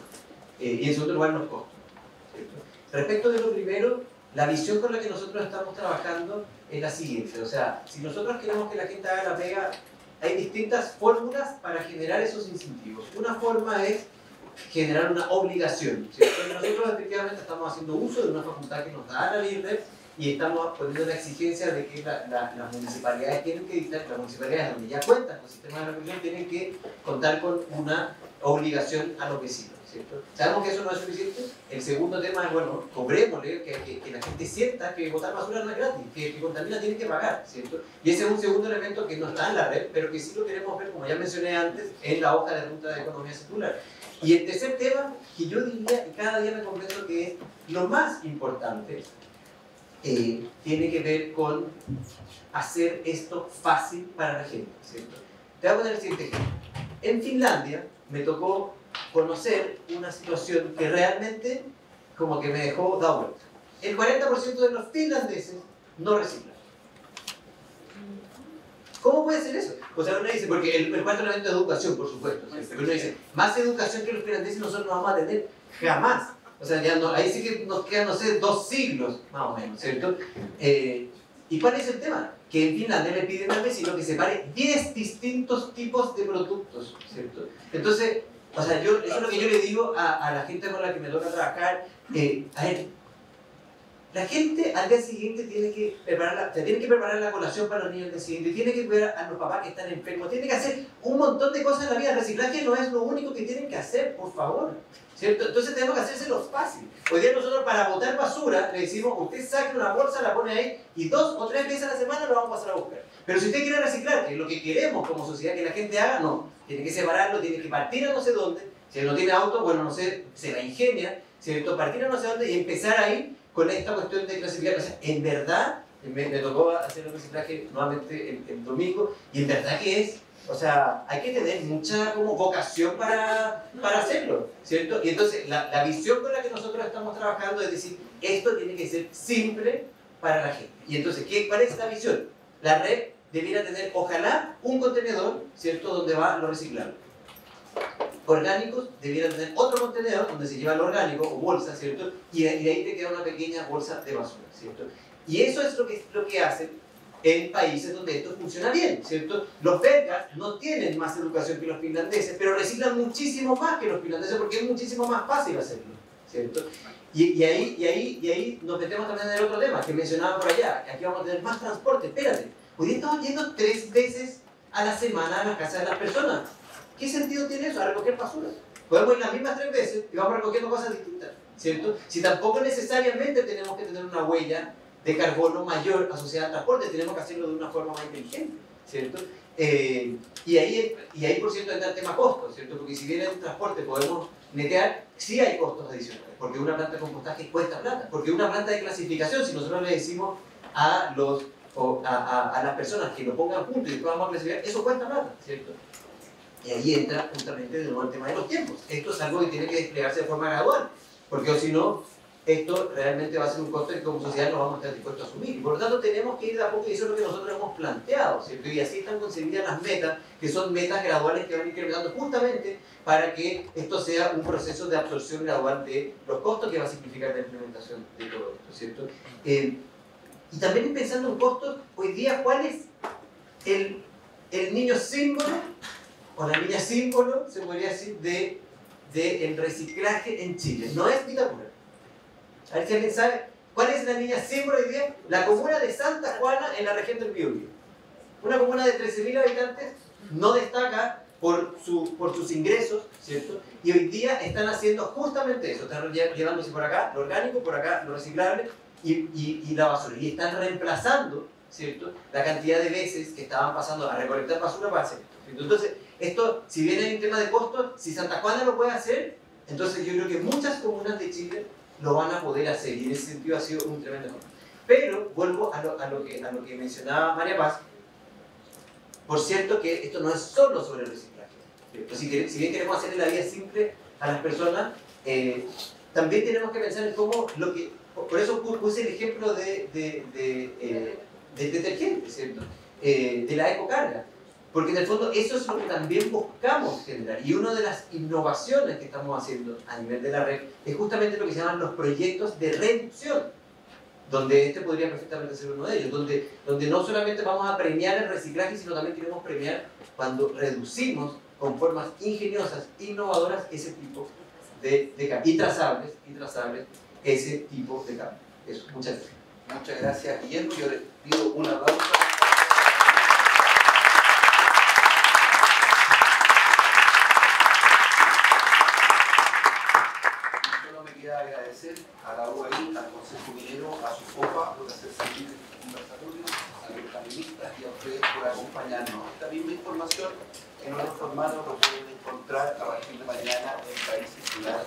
Y en segundo lugar los costos. Respecto de lo primero, la visión con la que nosotros estamos trabajando es la siguiente, o sea, si nosotros queremos que la gente haga la pega, hay distintas fórmulas para generar esos incentivos. Una forma es generar una obligación, ¿cierto? Nosotros efectivamente estamos haciendo uso de una facultad que nos da la LIRDEP y estamos poniendo la exigencia de que las municipalidades tienen que dictar, las municipalidades donde ya cuentan con sistemas de recolección tienen que contar con una obligación a los vecinos, ¿cierto? Sabemos que eso no es suficiente. El segundo tema es, bueno, cobrémosle, que la gente sienta que botar basura no es gratis, que contamina tiene que pagar, ¿cierto? Y ese es un segundo elemento que no está en la red, pero que sí lo queremos ver, como ya mencioné antes, en la hoja de ruta de economía circular. Y el tercer tema, que yo diría, y cada día me convenzo que es lo más importante, tiene que ver con hacer esto fácil para la gente, ¿cierto? Te voy a poner el siguiente ejemplo. En Finlandia me tocó conocer una situación que realmente como que me dejó dado vuelta. El 40% de los finlandeses no reciclan. ¿Cómo puede ser eso? O sea, uno dice, porque el cuarto elemento de educación, por supuesto, ¿cierto? Uno dice, más educación que los finlandeses nosotros no vamos a tener jamás. O sea, ya no, ahí sí que nos quedan, no sé, 2 siglos, más o menos, ¿cierto? ¿Y cuál es el tema? Que en Finlandia le piden al vecino que separe 10 distintos tipos de productos, ¿cierto? Entonces, o sea, eso es lo que yo le digo a la gente con la que me toca trabajar. A ver, la gente al día siguiente tiene que preparar la colación para los niños al día siguiente, tiene que cuidar a los papás que están enfermos, tiene que hacer un montón de cosas en la vida. El reciclaje no es lo único que tienen que hacer, por favor, ¿cierto? Entonces tenemos que hacérselo fácil. Hoy día nosotros para botar basura le decimos, usted saque una bolsa, la pone ahí y 2 o 3 veces a la semana lo vamos a pasar a buscar. Pero si usted quiere reciclar, que es lo que queremos como sociedad que la gente haga, no. Tiene que separarlo, tiene que partir a no sé dónde. Si no tiene auto, bueno, no sé, se la ingenia, ¿cierto? Partir a no sé dónde y empezar ahí con esta cuestión de clasificar. O sea, en verdad, me tocó hacer el reciclaje nuevamente el domingo, y en verdad que es, o sea, hay que tener mucha como vocación para hacerlo, ¿cierto? Y entonces, la visión con la que nosotros estamos trabajando es decir, esto tiene que ser simple para la gente. Y entonces, ¿cuál es la visión? La red debiera tener, ojalá, un contenedor, ¿cierto?, donde va lo reciclable. Orgánicos debieran tener otro contenedor donde se lleva lo orgánico o bolsa, ¿cierto? Y de ahí te queda una pequeña bolsa de basura, ¿cierto? Y eso es lo que hacen en países donde esto funciona bien, ¿cierto? Los belgas no tienen más educación que los finlandeses, pero reciclan muchísimo más que los finlandeses porque es muchísimo más fácil hacerlo, ¿cierto? Y ahí nos metemos también en el otro tema que mencionaba por allá, que aquí vamos a tener más transporte. Espérate, hoy día estamos yendo 3 veces a la semana a las casas de las personas. ¿Qué sentido tiene eso? A recoger basura. Podemos ir las mismas 3 veces y vamos recogiendo cosas distintas, ¿cierto? Si tampoco necesariamente tenemos que tener una huella de carbono mayor asociada al transporte, tenemos que hacerlo de una forma más inteligente, ¿cierto? Y ahí por cierto entra el tema costos, ¿cierto? Porque si bien en el transporte podemos netear, sí hay costos adicionales, porque una planta de compostaje cuesta plata, porque una planta de clasificación, si nosotros le decimos a las personas que lo pongan juntos y después vamos a clasificar, eso cuesta plata, ¿cierto? Y ahí entra justamente de nuevo el tema de los tiempos. Esto es algo que tiene que desplegarse de forma gradual, porque si no, esto realmente va a ser un costo que como sociedad no vamos a estar dispuestos a asumir. Y por lo tanto tenemos que ir de a poco, y eso es lo que nosotros hemos planteado, ¿cierto? Y así están concebidas las metas, que son metas graduales que van incrementando justamente para que esto sea un proceso de absorción gradual de los costos que va a significar la implementación de todo esto, ¿cierto? Y también pensando en costos, hoy día, ¿cuál es el niño símbolo o la niña símbolo, se podría decir, de el reciclaje en Chile? No es Vitacura. A ver si alguien sabe cuál es la línea símbolo hoy día. La comuna de Santa Juana en la región del Biobío. Una comuna de 13.000 habitantes no destaca por sus ingresos, ¿cierto? Y hoy día están haciendo justamente eso. Están llevándose por acá lo orgánico, por acá lo reciclable y la basura. Y están reemplazando, ¿cierto?, la cantidad de veces que estaban pasando a recolectar basura para hacer esto. Entonces, esto, si bien hay un tema de costos, si Santa Juana lo puede hacer, entonces yo creo que muchas comunas de Chile lo van a poder hacer, y en ese sentido ha sido un tremendo error. Pero vuelvo a lo que mencionaba María Paz. Por cierto que esto no es solo sobre el reciclaje. Si bien queremos hacerle la vida simple a las personas, también tenemos que pensar en cómo por eso puse el ejemplo del detergente, ¿cierto? De la ecocarga. Porque en el fondo eso es lo que también buscamos generar. Y una de las innovaciones que estamos haciendo a nivel de la red es justamente lo que se llaman los proyectos de reducción, donde este podría perfectamente ser uno de ellos, donde no solamente vamos a premiar el reciclaje, sino también queremos premiar cuando reducimos con formas ingeniosas, innovadoras, ese tipo de cambio. Y trazables, ese tipo de cambio. Eso, muchas gracias. Muchas gracias, Guillermo. Yo les pido un aplauso. Agradecer a la UAI, al Consejo Minero, a su FOPA por hacer salir el conversatorio, a los panelistas y a ustedes por acompañarnos. Esta misma información en otro formato lo pueden encontrar a partir de mañana en País Circular.